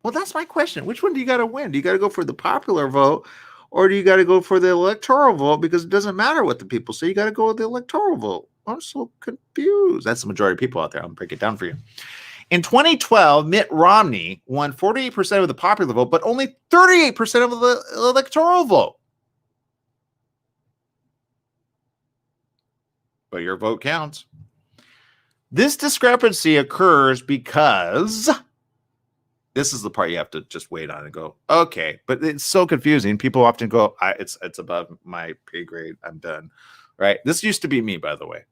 Well, that's my question. Which one do you got to win? Do you got to go for the popular vote, or do you got to go for the electoral vote? Because it doesn't matter what the people say. You got to go with the electoral vote. I'm so confused. That's the majority of people out there. I'll break it down for you. In 2012, Mitt Romney won 48% of the popular vote, but only 38% of the electoral vote. But your vote counts. This discrepancy occurs because this is the part you have to just wait on and go, okay, but it's so confusing. People often go, it's above my pay grade. I'm done. Right? This used to be me, by the way.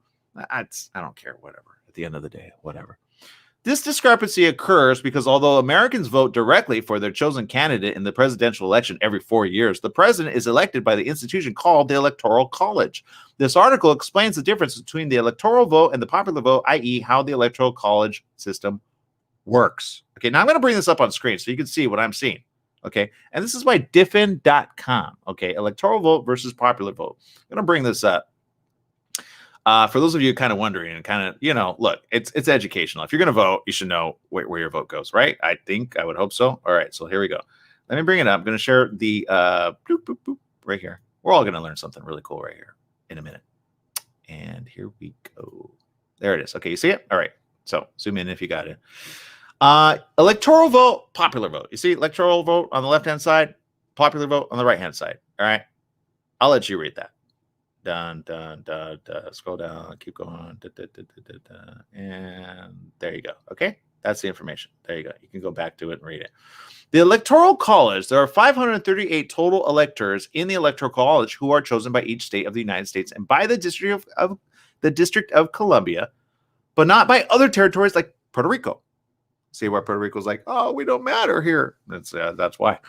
I don't care, whatever. At the end of the day, whatever. This discrepancy occurs because although Americans vote directly for their chosen candidate in the presidential election every 4 years, the president is elected by the institution called the Electoral College. This article explains the difference between the electoral vote and the popular vote, i.e., how the Electoral College system works. Okay, now I'm going to bring this up on screen so you can see what I'm seeing. Okay, and this is by diffin.com. Okay, electoral vote versus popular vote. I'm going to bring this up. For those of you kind of wondering and kind of, look, it's educational. If you're going to vote, you should know where your vote goes, right? I would hope so. All right, so here we go. Let me bring it up. I'm going to share the bloop, bloop, bloop, right here. We're all going to learn something really cool right here in a minute. And here we go. There it is. Okay, you see it? All right. So zoom in if you got it. Electoral vote, popular vote. You see electoral vote on the left-hand side, popular vote on the right-hand side. All right. I'll let you read that. Dun, dun, dun, dun. Scroll down, keep going. And there you go. Okay. That's the information. There you go. You can go back to it and read it. The Electoral College, there are 538 total electors in the Electoral College who are chosen by each state of the United States and by the District of Columbia, but not by other territories like Puerto Rico. See where Puerto Rico's like, oh, we don't matter here. That's why.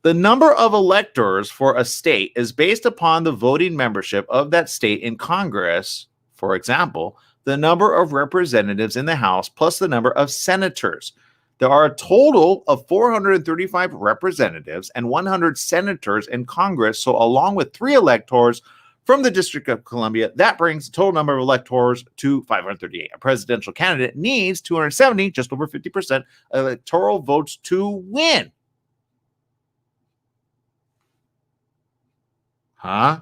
The number of electors for a state is based upon the voting membership of that state in Congress. For example, the number of representatives in the House plus the number of senators. There are a total of 435 representatives and 100 senators in Congress. So along with 3 electors from the District of Columbia, that brings the total number of electors to 538. A presidential candidate needs 270, just over 50% electoral votes to win. Huh?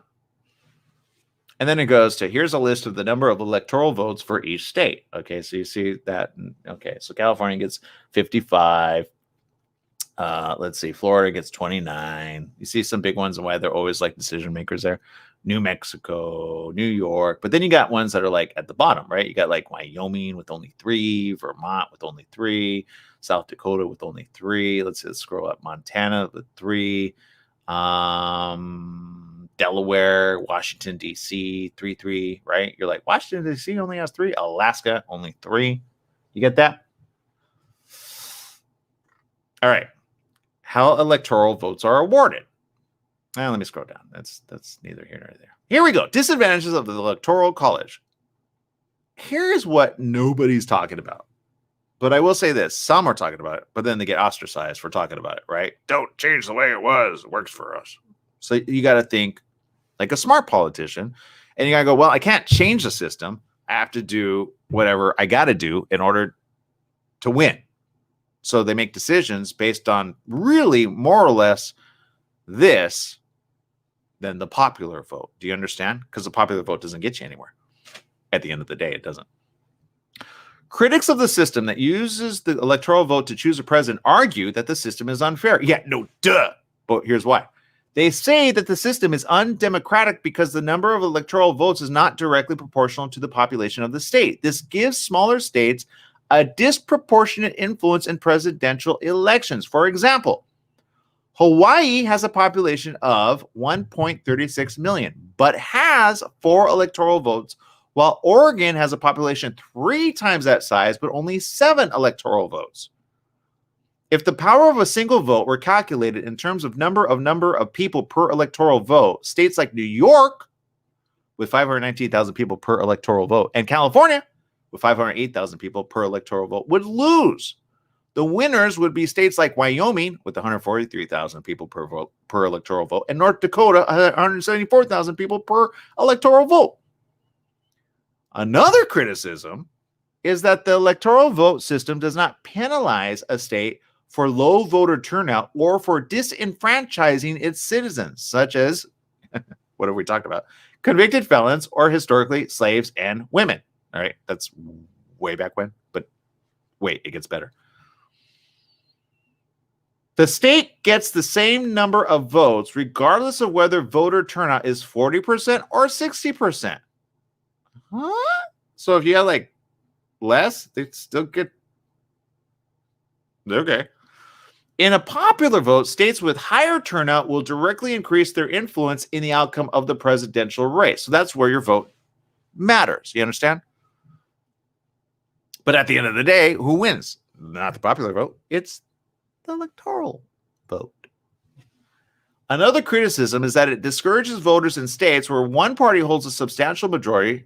And then it goes to, here's a list of the number of electoral votes for each state. Okay, so you see that. Okay, so California gets 55. Let's see, Florida gets 29. You see some big ones and why they're always like decision makers there. New Mexico, New York. But then you got ones that are like at the bottom, right? You got like Wyoming with only 3, Vermont with only 3, South Dakota with only 3. Let's scroll up. Montana with 3. Delaware, Washington, D.C., 3, right? You're like, Washington, D.C. only has 3. Alaska, only 3. You get that? All right. How electoral votes are awarded. Now, let me scroll down. That's neither here nor there. Here we go. Disadvantages of the Electoral College. Here's what nobody's talking about. But I will say this. Some are talking about it, but then they get ostracized for talking about it, right? Don't change the way it was. It works for us. So you got to think like a smart politician, and you got to go, well, I can't change the system. I have to do whatever I got to do in order to win. So they make decisions based on really more or less this than the popular vote. Do you understand? Because the popular vote doesn't get you anywhere. At the end of the day, it doesn't. Critics of the system that uses the electoral vote to choose a president argue that the system is unfair. Yeah, no, duh. But here's why. They say that the system is undemocratic because the number of electoral votes is not directly proportional to the population of the state. This gives smaller states a disproportionate influence in presidential elections. For example, Hawaii has a population of 1.36 million, but has 4 electoral votes, while Oregon has a population 3 times that size, but only 7 electoral votes. If the power of a single vote were calculated in terms of number of people per electoral vote, states like New York, with 519,000 people per electoral vote, and California, with 508,000 people per electoral vote, would lose. The winners would be states like Wyoming with 143,000 people per vote per electoral vote, and North Dakota 174,000 people per electoral vote. Another criticism is that the electoral vote system does not penalize a state for low voter turnout or for disenfranchising its citizens, such as, what have we talked about? Convicted felons or historically slaves and women. All right, that's way back when, but wait, it gets better. The state gets the same number of votes regardless of whether voter turnout is 40% or 60%. Huh? So if you have like less, they still get... Okay. In a popular vote, states with higher turnout will directly increase their influence in the outcome of the presidential race. So that's where your vote matters. You understand? But at the end of the day, who wins? Not the popular vote. It's the electoral vote. Another criticism is that it discourages voters in states where one party holds a substantial majority.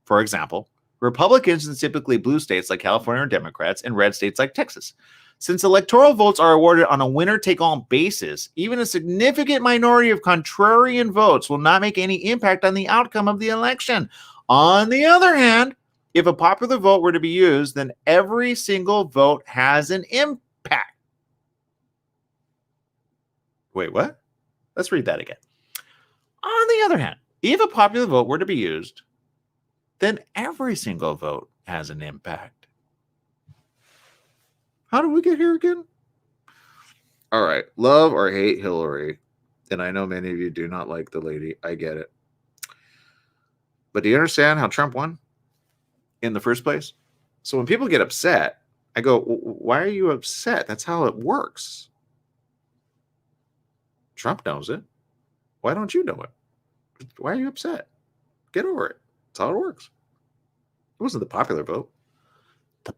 For example, Republicans in typically blue states like California are Democrats and red states like Texas. Since electoral votes are awarded on a winner-take-all basis, even a significant minority of contrarian votes will not make any impact on the outcome of the election. On the other hand, if a popular vote were to be used, then every single vote has an impact. Wait, what? Let's read that again. On the other hand, if a popular vote were to be used, then every single vote has an impact. How did we get here again? All right. Love or hate Hillary. And I know many of you do not like the lady. I get it. But do you understand how Trump won in the first place? So when people get upset, I go, why are you upset? That's how it works. Trump knows it. Why don't you know it? Why are you upset? Get over it. That's how it works. It wasn't the popular vote. The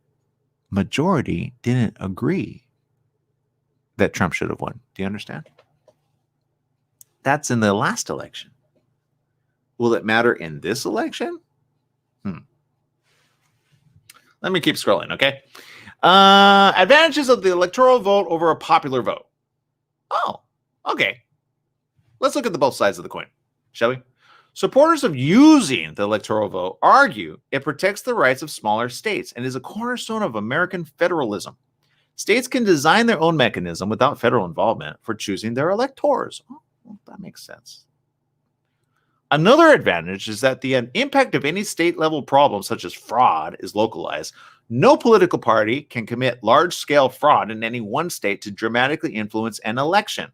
majority didn't agree that Trump should have won. Do you understand? That's in the last election. Will it matter in this election? Let me keep scrolling, okay? Advantages of the electoral vote over a popular vote. Oh, okay. Let's look at the both sides of the coin, shall we? Supporters of using the electoral vote argue it protects the rights of smaller states and is a cornerstone of American federalism. States can design their own mechanism without federal involvement for choosing their electors. Oh, well, that makes sense. Another advantage is that the impact of any state-level problem, such as fraud, is localized. No political party can commit large-scale fraud in any one state to dramatically influence an election.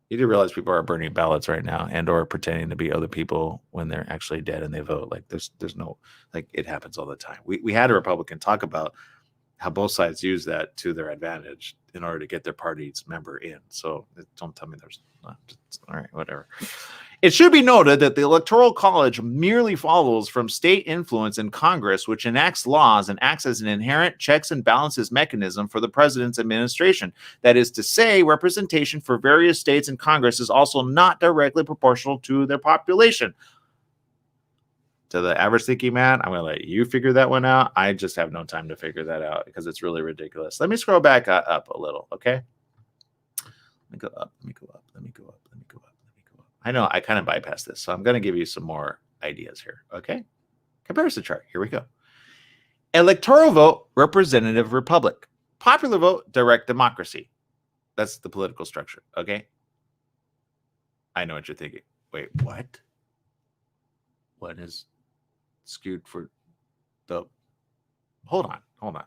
You do realize people are burning ballots right now and or pretending to be other people when they're actually dead and they vote. Like there's no, like it happens all the time. We had a Republican talk about how both sides use that to their advantage in order to get their party's member in. So don't tell me there's not. All right, whatever. It should be noted that the Electoral College merely follows from state influence in Congress, which enacts laws and acts as an inherent checks and balances mechanism for the president's administration. That is to say, representation for various states in Congress is also not directly proportional to their population. To the average thinking man, I'm going to let you figure that one out. I just have no time to figure that out because it's really ridiculous. Let me scroll back up a little, okay? Let me go up, let me go up, let me go up, let me go up, let me go up. I know I kind of bypassed this, so I'm going to give you some more ideas here, okay? Comparison chart, here we go. Electoral vote, representative republic. Popular vote, direct democracy. That's the political structure, okay? I know what you're thinking. Wait, what? What is skewed for the... Hold on.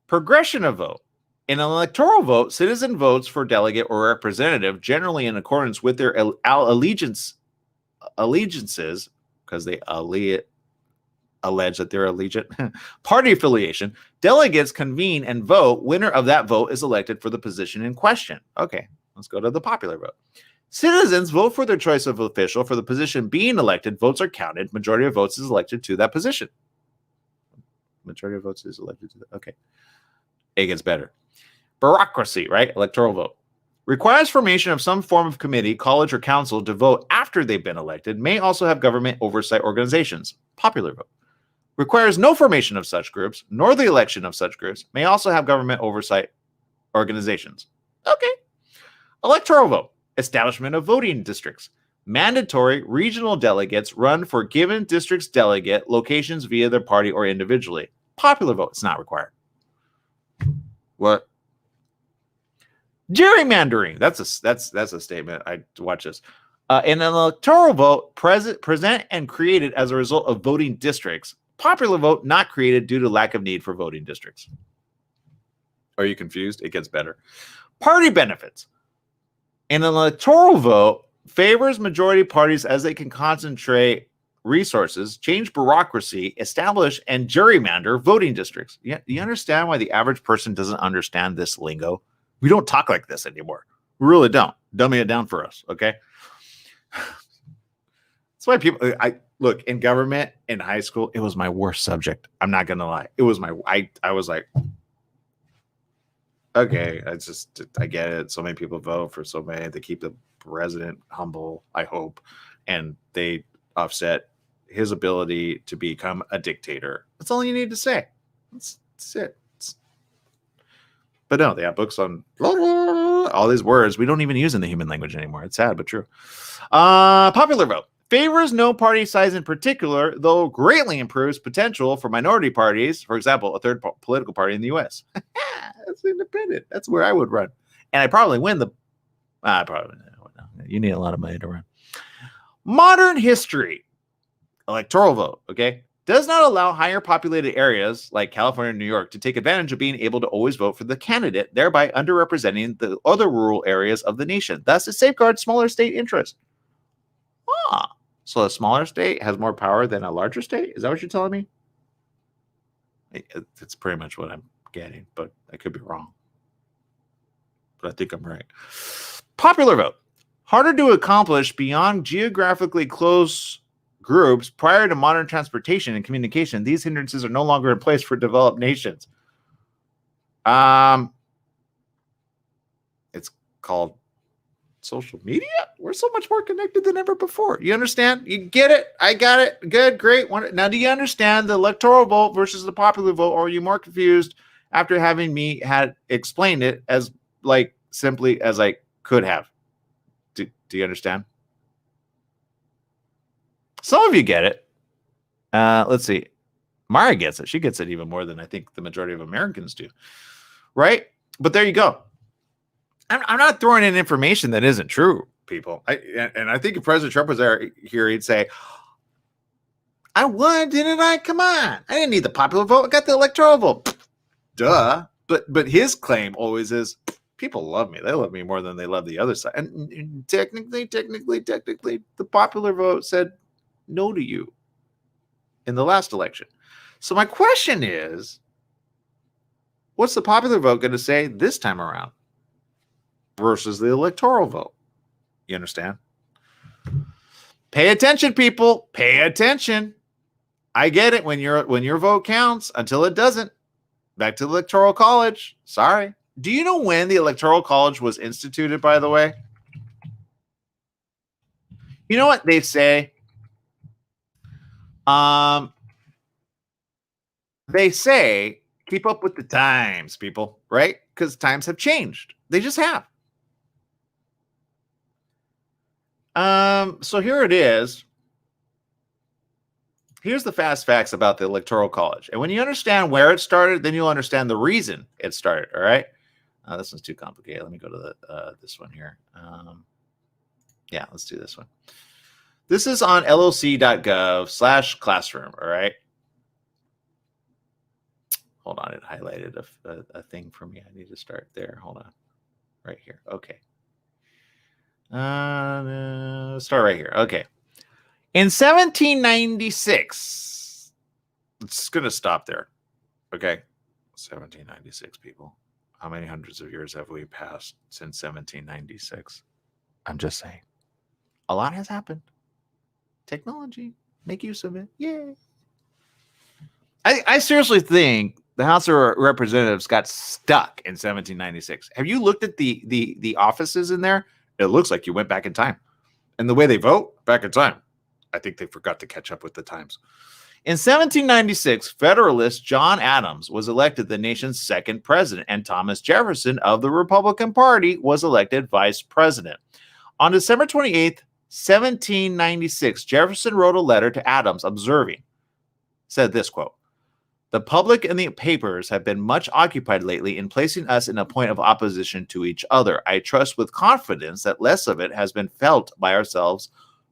Progression of vote. In an electoral vote, citizen votes for delegate or representative, generally in accordance with their allegiances, because they allege that they're allegiant, party affiliation. Delegates convene and vote. Winner of that vote is elected for the position in question. Okay, let's go to the popular vote. Citizens vote for their choice of official. For the position being elected, votes are counted. Majority of votes is elected to that position. Majority of votes is elected to that. Okay. It gets better. Bureaucracy, right? Electoral vote. Requires formation of some form of committee, college, or council to vote after they've been elected. May also have government oversight organizations. Popular vote. requires no formation of such groups, nor the election of such groups, may also have government oversight organizations. Okay. Electoral vote, establishment of voting districts. Mandatory regional delegates run for given district's delegate locations via their party or individually. Popular vote, it's not required. What? Gerrymandering, that's a statement. I watch this. In an electoral vote, present and created as a result of voting districts. Popular vote, not created due to lack of need for voting districts. Are you confused? It gets better. Party benefits. In an electoral vote, favors majority parties as they can concentrate resources, change bureaucracy, establish and gerrymander voting districts. You understand why the average person doesn't understand this lingo? We don't talk like this anymore. We really don't. Dummy it down for us, okay? That's why people, I look, in government, in high school, it was my worst subject. I'm not going to lie. It was I was like, okay, I get it. So many people vote for so many. They keep the president humble, I hope, and they offset his ability to become a dictator. That's all you need to say. That's it. But no, they have books on all these words we don't even use in the human language anymore. It's sad, but true. Popular vote favors no party size in particular, though greatly improves potential for minority parties. For example, a third political party in the U.S. That's independent. That's where I would run, and I probably win the. Probably no. You need a lot of money to run. Modern history, electoral vote. Okay, does not allow higher populated areas like California and New York to take advantage of being able to always vote for the candidate, thereby underrepresenting the other rural areas of the nation. Thus, it safeguards smaller state interests. So a smaller state has more power than a larger state? Is that what you're telling me? That's pretty much what I'm getting, but I could be wrong. But I think I'm right. Popular vote. Harder to accomplish beyond geographically close groups prior to modern transportation and communication. These hindrances are no longer in place for developed nations. It's called social media. We're so much more connected than ever before. You understand? You get it? I got it. Good, great. Now, do you understand the electoral vote versus the popular vote, or are you more confused after having me had explained it as like simply as I could have? Do you understand? Some of you get it. Let's see. Mara gets it. She gets it even more than I think the majority of Americans do. Right? But there you go. I'm not throwing in information that isn't true, people. I think if President Trump was here, he'd say, I won, didn't I? Come on. I didn't need the popular vote. I got the electoral vote. Duh. But his claim always is, people love me. They love me more than they love the other side. And technically, the popular vote said no to you in the last election. So my question is, what's the popular vote going to say this time around versus the electoral vote? You understand? Pay attention, people. Pay attention. I get it when your vote counts until it doesn't. Back to the Electoral College. Sorry. Do you know when the Electoral College was instituted, by the way? You know what they say? They say keep up with the times, people, right? Because times have changed. They just have. So here it is. Here's the fast facts about the Electoral College. And when you understand where it started, then you'll understand the reason it started, all right? This one's too complicated. Let me go to this one here. Yeah, let's do this one. This is on loc.gov/classroom, all right? Hold on, it highlighted a thing for me. I need to start there. Hold on. Right here. Okay. Start right here. Okay. In 1796, it's going to stop there. Okay. 1796, people. How many hundreds of years have we passed since 1796? I'm just saying. A lot has happened. Technology. Make use of it. Yay. I seriously think the House of Representatives got stuck in 1796. Have you looked at the offices in there? It looks like you went back in time. And the way they vote, back in time. I think they forgot to catch up with the times. In 1796, Federalist John Adams was elected the nation's second president, and Thomas Jefferson of the Republican Party was elected vice president. On December 28th, 1796, Jefferson wrote a letter to Adams said this, quote, "The public and the papers have been much occupied lately in placing us in a point of opposition to each other. I trust with confidence that less of it has been felt by ourselves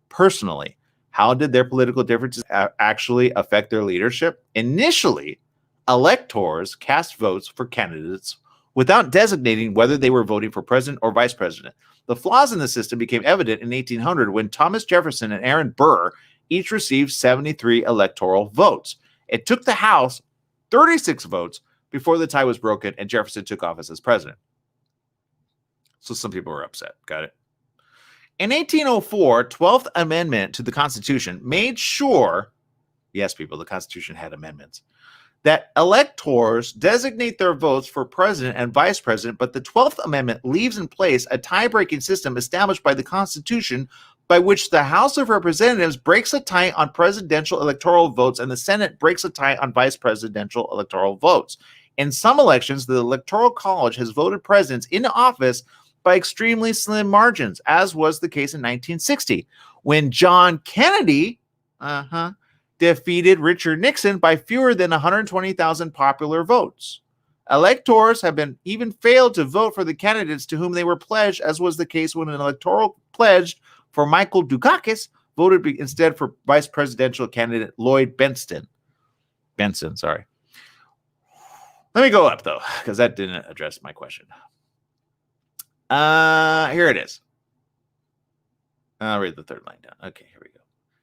personally. How did their political differences actually affect their leadership? Initially, electors cast votes for candidates without designating whether they were voting for president or vice president. The flaws in the system became evident in 1800 when Thomas Jefferson and Aaron Burr each received 73 electoral votes. It took the House 36 votes before the tie was broken and Jefferson took office as president." So some people were upset. Got it? In 1804, 12th Amendment to the Constitution made sure, yes, people, the Constitution had amendments, that electors designate their votes for president and vice president, but the 12th Amendment leaves in place a tie-breaking system established by the Constitution by which the House of Representatives breaks a tie on presidential electoral votes and the Senate breaks a tie on vice presidential electoral votes. In some elections, the Electoral College has voted presidents into office by extremely slim margins, as was the case in 1960, when John Kennedy defeated Richard Nixon by fewer than 120,000 popular votes. Electors have been even failed to vote for the candidates to whom they were pledged, as was the case when an electoral pledged for Michael Dukakis voted instead for vice presidential candidate Lloyd Benson. Sorry. Let me go up, though, because that didn't address my question. Here it is. I'll read the third line down. Okay, here we go.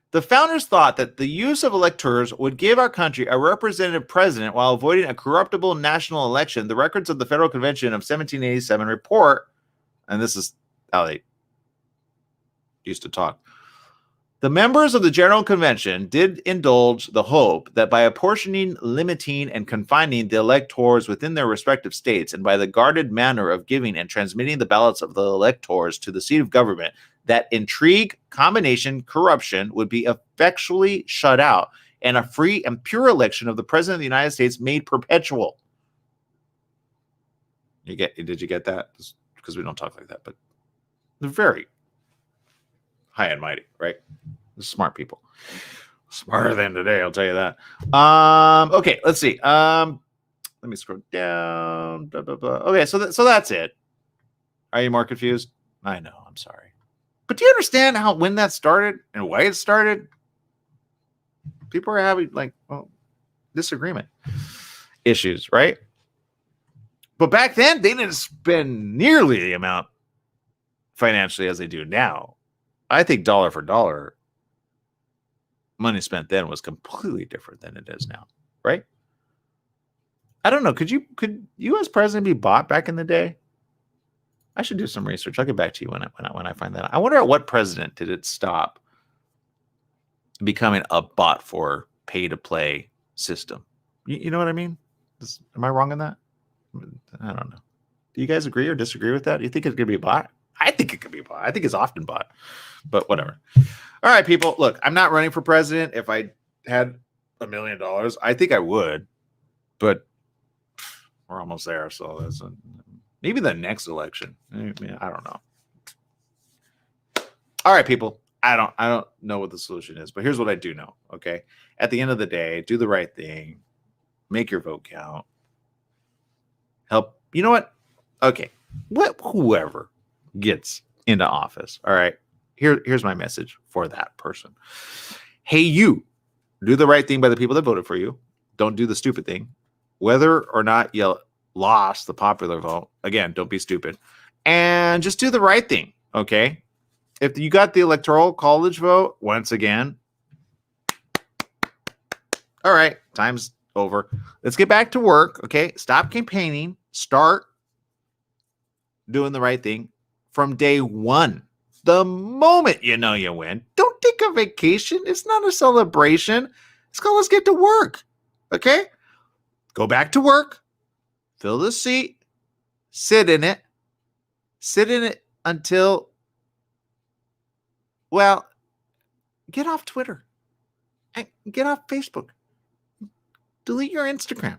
The founders thought that the use of electors would give our country a representative president while avoiding a corruptible national election. The records of the Federal Convention of 1787 report, and this is how they used to talk. The members of the General Convention did indulge the hope that by apportioning, limiting, and confining the electors within their respective states, and by the guarded manner of giving and transmitting the ballots of the electors to the seat of government, that intrigue, combination, corruption would be effectually shut out, and a free and pure election of the President of the United States made perpetual. Did you get that? Because we don't talk like that, but they're very high and mighty, right? Smart people. Smarter than today, I'll tell you that. Okay, let's see. Let me scroll down. Blah, blah, blah. Okay, so that's it. Are you more confused? I know, I'm sorry. But do you understand when that started and why it started? People are having disagreement issues, right? But back then, they didn't spend nearly the amount financially as they do now. I think dollar for dollar, money spent then was completely different than it is now, right? I don't know. Could you as president be bought back in the day? I should do some research. I'll get back to you when I find that out. I wonder at what president did it stop becoming a bought for pay to play system? You know what I mean? Am I wrong on that? I don't know. Do you guys agree or disagree with that? Do you think it could be bought? I think it could be bought. I think it's often bought, but whatever. All right, people. Look, I'm not running for president. If I had $1 million, I think I would, but we're almost there. So that's maybe the next election. I don't know. All right, people. I don't know what the solution is, but here's what I do know. Okay. At the end of the day, do the right thing. Make your vote count. Help. You know what? Okay. Whoever gets into office. All right. Here's my message for that person. Hey, you do the right thing by the people that voted for you. Don't do the stupid thing. Whether or not you lost the popular vote, again, don't be stupid. And just do the right thing. Okay. If you got the electoral college vote, once again, all right, time's over. Let's get back to work. Okay. Stop campaigning. Start doing the right thing from day one. The moment you know you win, don't take a vacation. It's not a celebration. It's called let's get to work. Okay? Go back to work. Fill the seat. Sit in it. Sit in it until, well, get off Twitter. And get off Facebook. delete your Instagram.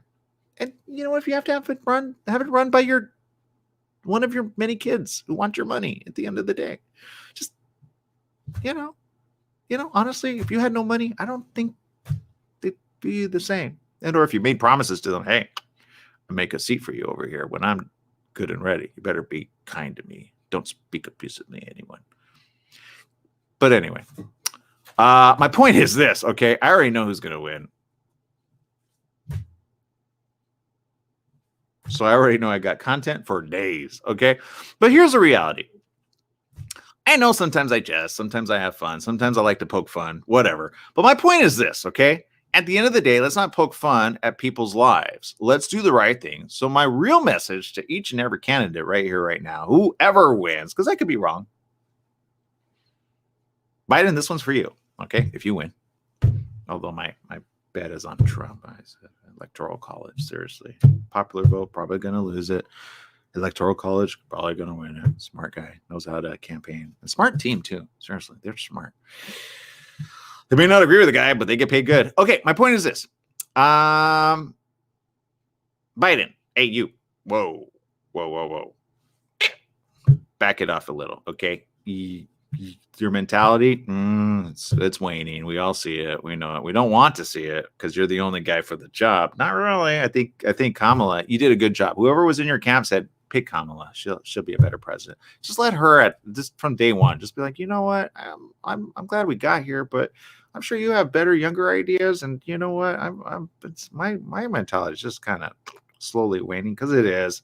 And you know, if you have to have it run by one of your many kids who want your money at the end of the day. Just, honestly, if you had no money, I don't think they'd be the same. And or if you made promises to them, hey, I make a seat for you over here when I'm good and ready. You better be kind to me. Don't speak abusively to anyone. But anyway, my point is this, okay? I already know who's going to win. So I already know I got content for days, okay? But here's the reality. I know sometimes I jest, sometimes I have fun, sometimes I like to poke fun, whatever. But my point is this, okay? At the end of the day, let's not poke fun at people's lives. Let's do the right thing. So my real message to each and every candidate right here, right now, whoever wins, because I could be wrong. Biden, this one's for you, okay? If you win. Although my bet is on Trump. I said Electoral College, seriously. Popular vote, probably going to lose it. Electoral College, probably going to win it. Smart guy, knows how to campaign. A smart team, too. Seriously, they're smart. They may not agree with the guy, but they get paid good. Okay, my point is this. Biden, hey, you. Whoa. Back it off a little, okay? Your mentality, it's waning. We all see it. We know it. We don't want to see it because you're the only guy for the job. Not really. I think Kamala, you did a good job. Whoever was in your camp said, pick Kamala. She'll be a better president. Just let her just from day one. Just be like, you know what? I'm glad we got here, but I'm sure you have better, younger ideas. And you know what? It's my mentality is just kind of slowly waning because it is.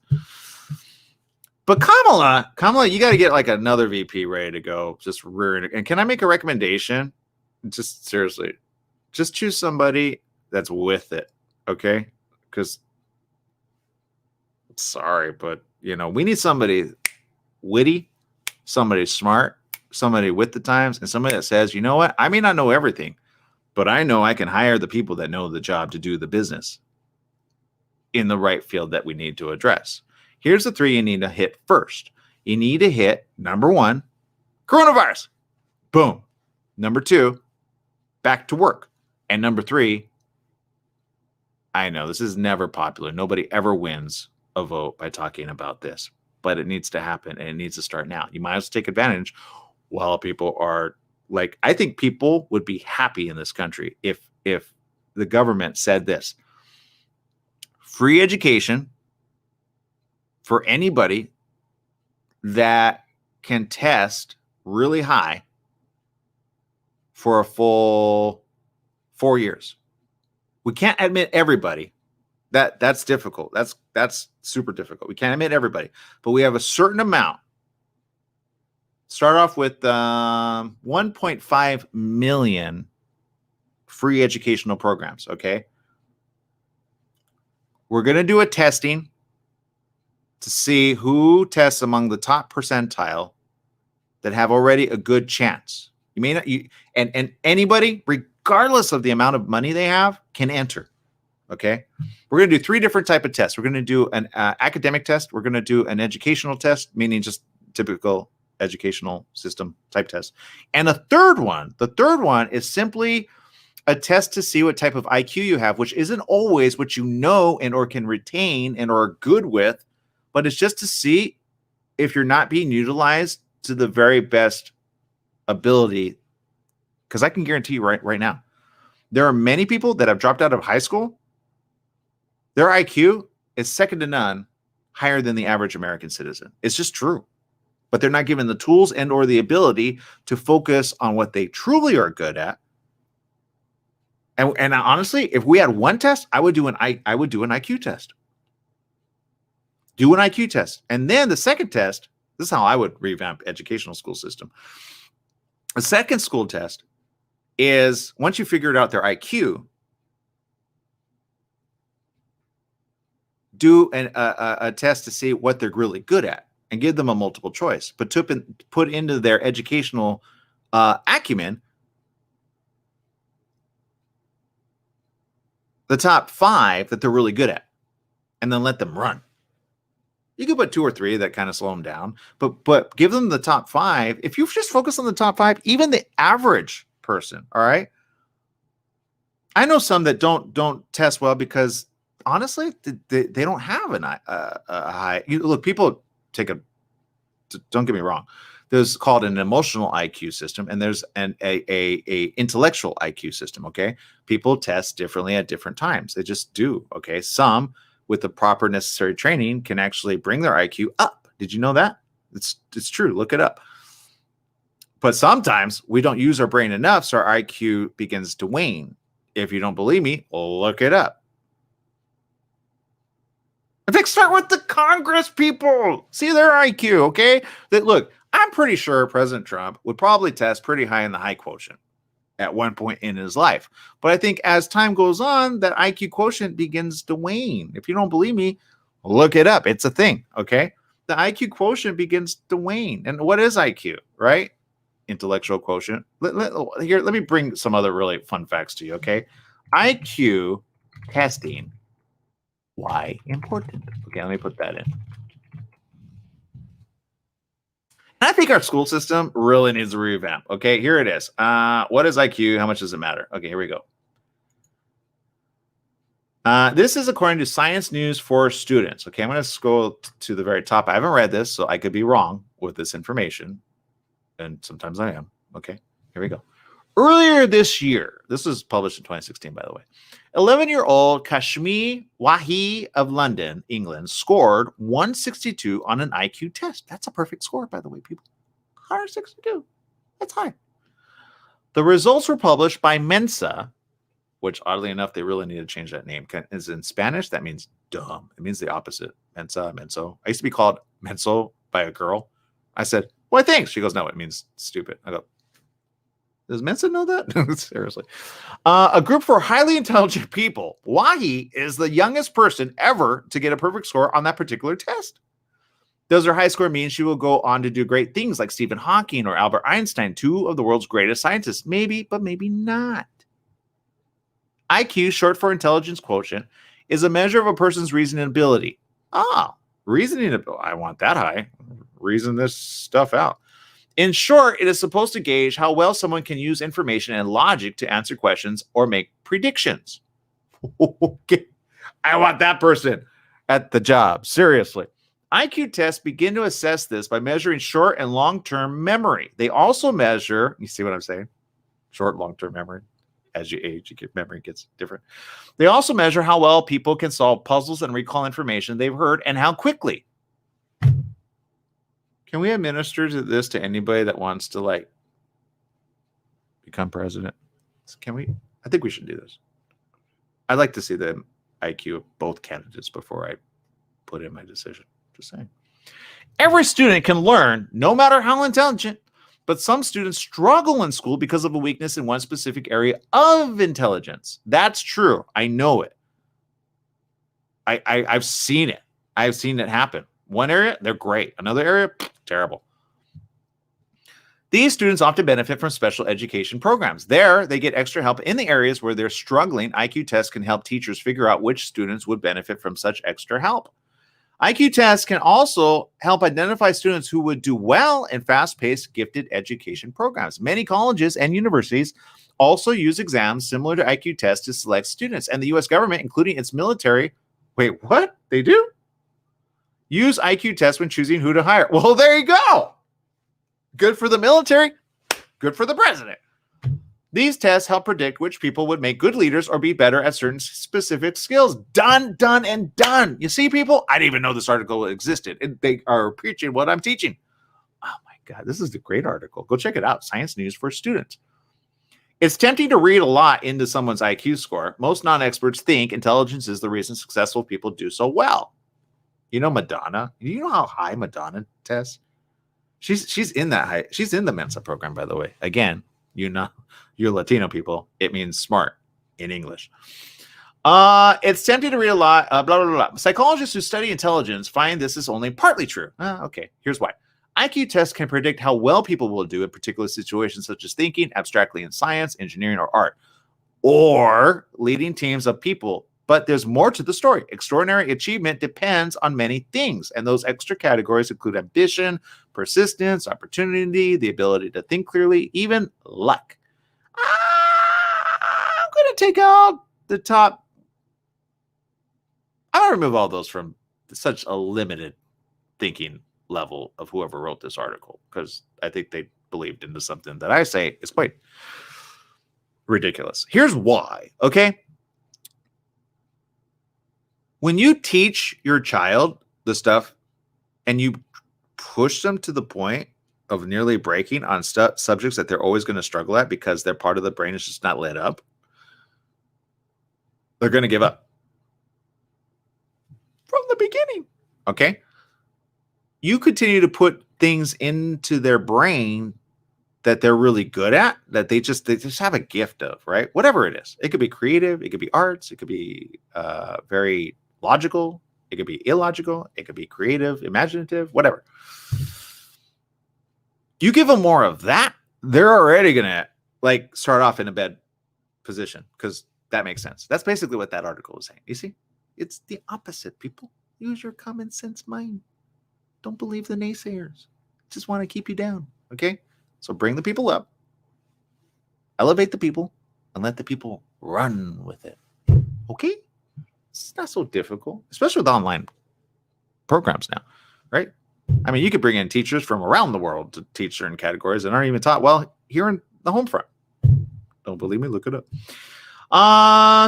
But Kamala, you got to get like another VP ready to go. Just rearing. And can I make a recommendation? Just seriously, just choose somebody that's with it, okay? Because sorry, but we need somebody witty, somebody smart, somebody with the times, and somebody that says, you know what? I may not know everything, but I know I can hire the people that know the job to do the business in the right field that we need to address. Here's the 3 you need to hit first. You need to hit, number 1, coronavirus. Boom. Number 2, back to work. And number 3, I know this is never popular. Nobody ever wins a vote by talking about this, but it needs to happen and it needs to start now. You might as well take advantage while people are like, I think people would be happy in this country if the government said this: free education for anybody that can test really high for a full 4 years. We can't admit everybody. That's difficult. That's super difficult. We can't admit everybody, but we have a certain amount. Start off with 1.5 million free educational programs, okay? We're going to do a testing to see who tests among the top percentile that have already a good chance. You may not, and anybody, regardless of the amount of money they have, can enter. Okay, we're going to do 3 different type of tests. We're going to do an academic test. We're going to do an educational test, meaning just typical educational system type test, and a third one. The third one is simply a test to see what type of IQ you have, which isn't always what you know and or can retain and or are good with. But it's just to see if you're not being utilized to the very best ability. Because I can guarantee you right now, there are many people that have dropped out of high school. Their IQ is second to none higher than the average American citizen. It's just true. But they're not given the tools and or the ability to focus on what they truly are good at. And honestly, if we had one test, I would do an IQ test. Do an IQ test. And then the second test, this is how I would revamp educational school system. The second school test is once you figured out their IQ, do a test to see what they're really good at and give them a multiple choice, but put into their educational acumen the top 5 that they're really good at, and then let them run. You could put 2 or 3 that kind of slow them down, but give them the top 5. If you just focus on the top 5, even the average person, all right? I know some that don't test well because honestly, they don't have a high. Look, people take a. Don't get me wrong. There's called an emotional IQ system, and there's a intellectual IQ system. Okay, people test differently at different times. They just do. Okay, some with the proper necessary training can actually bring their IQ up. Did you know that? It's true. Look it up. But sometimes we don't use our brain enough, so our IQ begins to wane. If you don't believe me, look it up. In fact, start with the Congress people. See their IQ, okay? Look, I'm pretty sure President Trump would probably test pretty high in the high quotient at one point in his life. But I think as time goes on, that IQ quotient begins to wane. If you don't believe me, look it up. It's a thing, okay? The IQ quotient begins to wane. And what is IQ, right? Intellectual quotient. Let me bring some other really fun facts to you, okay? IQ testing. Why important? Okay, let me put that in. I think our school system really needs a revamp. Okay, here it is. What is IQ? How much does it matter? Okay, here we go. This is according to Science News for Students. Okay, I'm going to scroll to the very top. I haven't read this, so I could be wrong with this information. And sometimes I am. Okay, here we go. Earlier this year, this was published in 2016, by the way, 11-year-old Kashmir Wahi of London, England, scored 162 on an IQ test. That's a perfect score, by the way, people. 162. That's high. The results were published by Mensa, which oddly enough, they really need to change that name. Is in Spanish, that means dumb. It means the opposite. Mensa, menso. I used to be called menso by a girl. I said, why, thanks. She goes, no, it means stupid. I go, does Mensa know that? Seriously. A group for highly intelligent people. Wahi is the youngest person ever to get a perfect score on that particular test. Does her high score mean she will go on to do great things like Stephen Hawking or Albert Einstein, two of the world's greatest scientists? Maybe, but maybe not. IQ, short for intelligence quotient, is a measure of a person's reasoning ability. Reasoning ability. I want that high. Reason this stuff out. In short, it is supposed to gauge how well someone can use information and logic to answer questions or make predictions. Okay. I want that person at the job. Seriously. IQ tests begin to assess this by measuring short and long-term memory. They also measure, you see what I'm saying? Short, long-term memory. As you age, your memory gets different. They also measure how well people can solve puzzles and recall information they've heard and how quickly. Can we administer this to anybody that wants to become president? Can we? I think we should do this. I'd like to see the IQ of both candidates before I put in my decision. Just saying. Every student can learn, no matter how intelligent, but some students struggle in school because of a weakness in one specific area of intelligence. That's true. I know it. I've seen it. I've seen it happen. One area, they're great. Another area, terrible. These students often benefit from special education programs. There, they get extra help in the areas where they're struggling. IQ tests can help teachers figure out which students would benefit from such extra help. IQ tests can also help identify students who would do well in fast-paced gifted education programs. Many colleges and universities also use exams similar to IQ tests to select students. And the U.S. government, including its military, wait, what? They do? Use IQ tests when choosing who to hire. Well, there you go. Good for the military. Good for the president. These tests help predict which people would make good leaders or be better at certain specific skills. Done, done, and done. You see, people? I didn't even know this article existed. They are preaching what I'm teaching. Oh, my God. This is a great article. Go check it out. Science News for Students. It's tempting to read a lot into someone's IQ score. Most non-experts think intelligence is the reason successful people do so well. You know Madonna? You know how high Madonna tests? She's in that high. She's in the Mensa program, by the way. Again, you're Latino people. It means smart in English. It's tempting to read a lot. Blah, blah, blah, blah. Psychologists who study intelligence find this is only partly true. Okay, here's why. IQ tests can predict how well people will do in particular situations such as thinking abstractly in science, engineering, or art, or leading teams of people. But there's more to the story. Extraordinary achievement depends on many things, and those extra categories include ambition, persistence, opportunity, the ability to think clearly, even luck. I'm going to take out the top. I'm going to remove all those from such a limited thinking level of whoever wrote this article, because I think they believed into something that I say is quite ridiculous. Here's why, okay? When you teach your child the stuff and you push them to the point of nearly breaking on subjects that they're always going to struggle at because their part of the brain is just not lit up, they're going to give up from the beginning, okay? You continue to put things into their brain that they're really good at, that they just have a gift of, right? Whatever it is. It could be creative, it could be arts, it could be very logical, it could be illogical, it could be creative, imaginative, whatever. You give them more of that, they're already gonna like start off in a bad position, because that makes sense. That's basically what that article is saying. You see, it's the opposite, people. Use your common sense mind. Don't believe the naysayers. Just want to keep you down, okay? So bring the people up, elevate the people, and let the people run with it, okay? It's not so difficult, especially with online programs now, right? I mean, you could bring in teachers from around the world to teach certain categories that aren't even taught well here in the home front. Don't believe me? Look it up.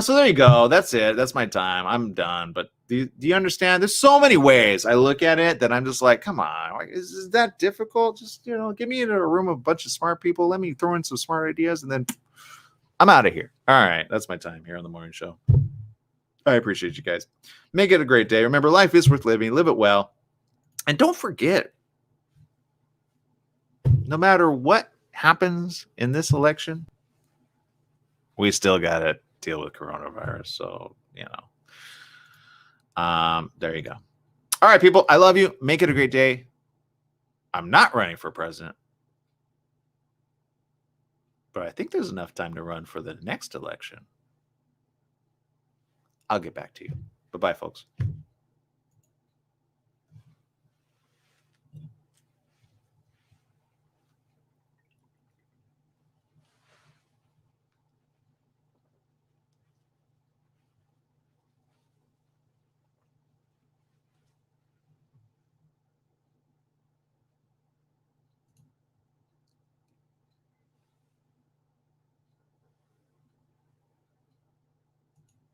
So there you go. That's it. That's my time. I'm done. But do you understand? There's so many ways I look at it that I'm just like, come on, is that difficult? Just, get me into a room of a bunch of smart people. Let me throw in some smart ideas, and then I'm out of here. All right. That's my time here on the morning show. I appreciate you guys. Make it a great day. Remember, life is worth living. Live it well. And don't forget, no matter what happens in this election, we still got to deal with coronavirus. So, there you go. All right, people, I love you. Make it a great day. I'm not running for president, but I think there's enough time to run for the next election. I'll get back to you. Bye-bye, folks.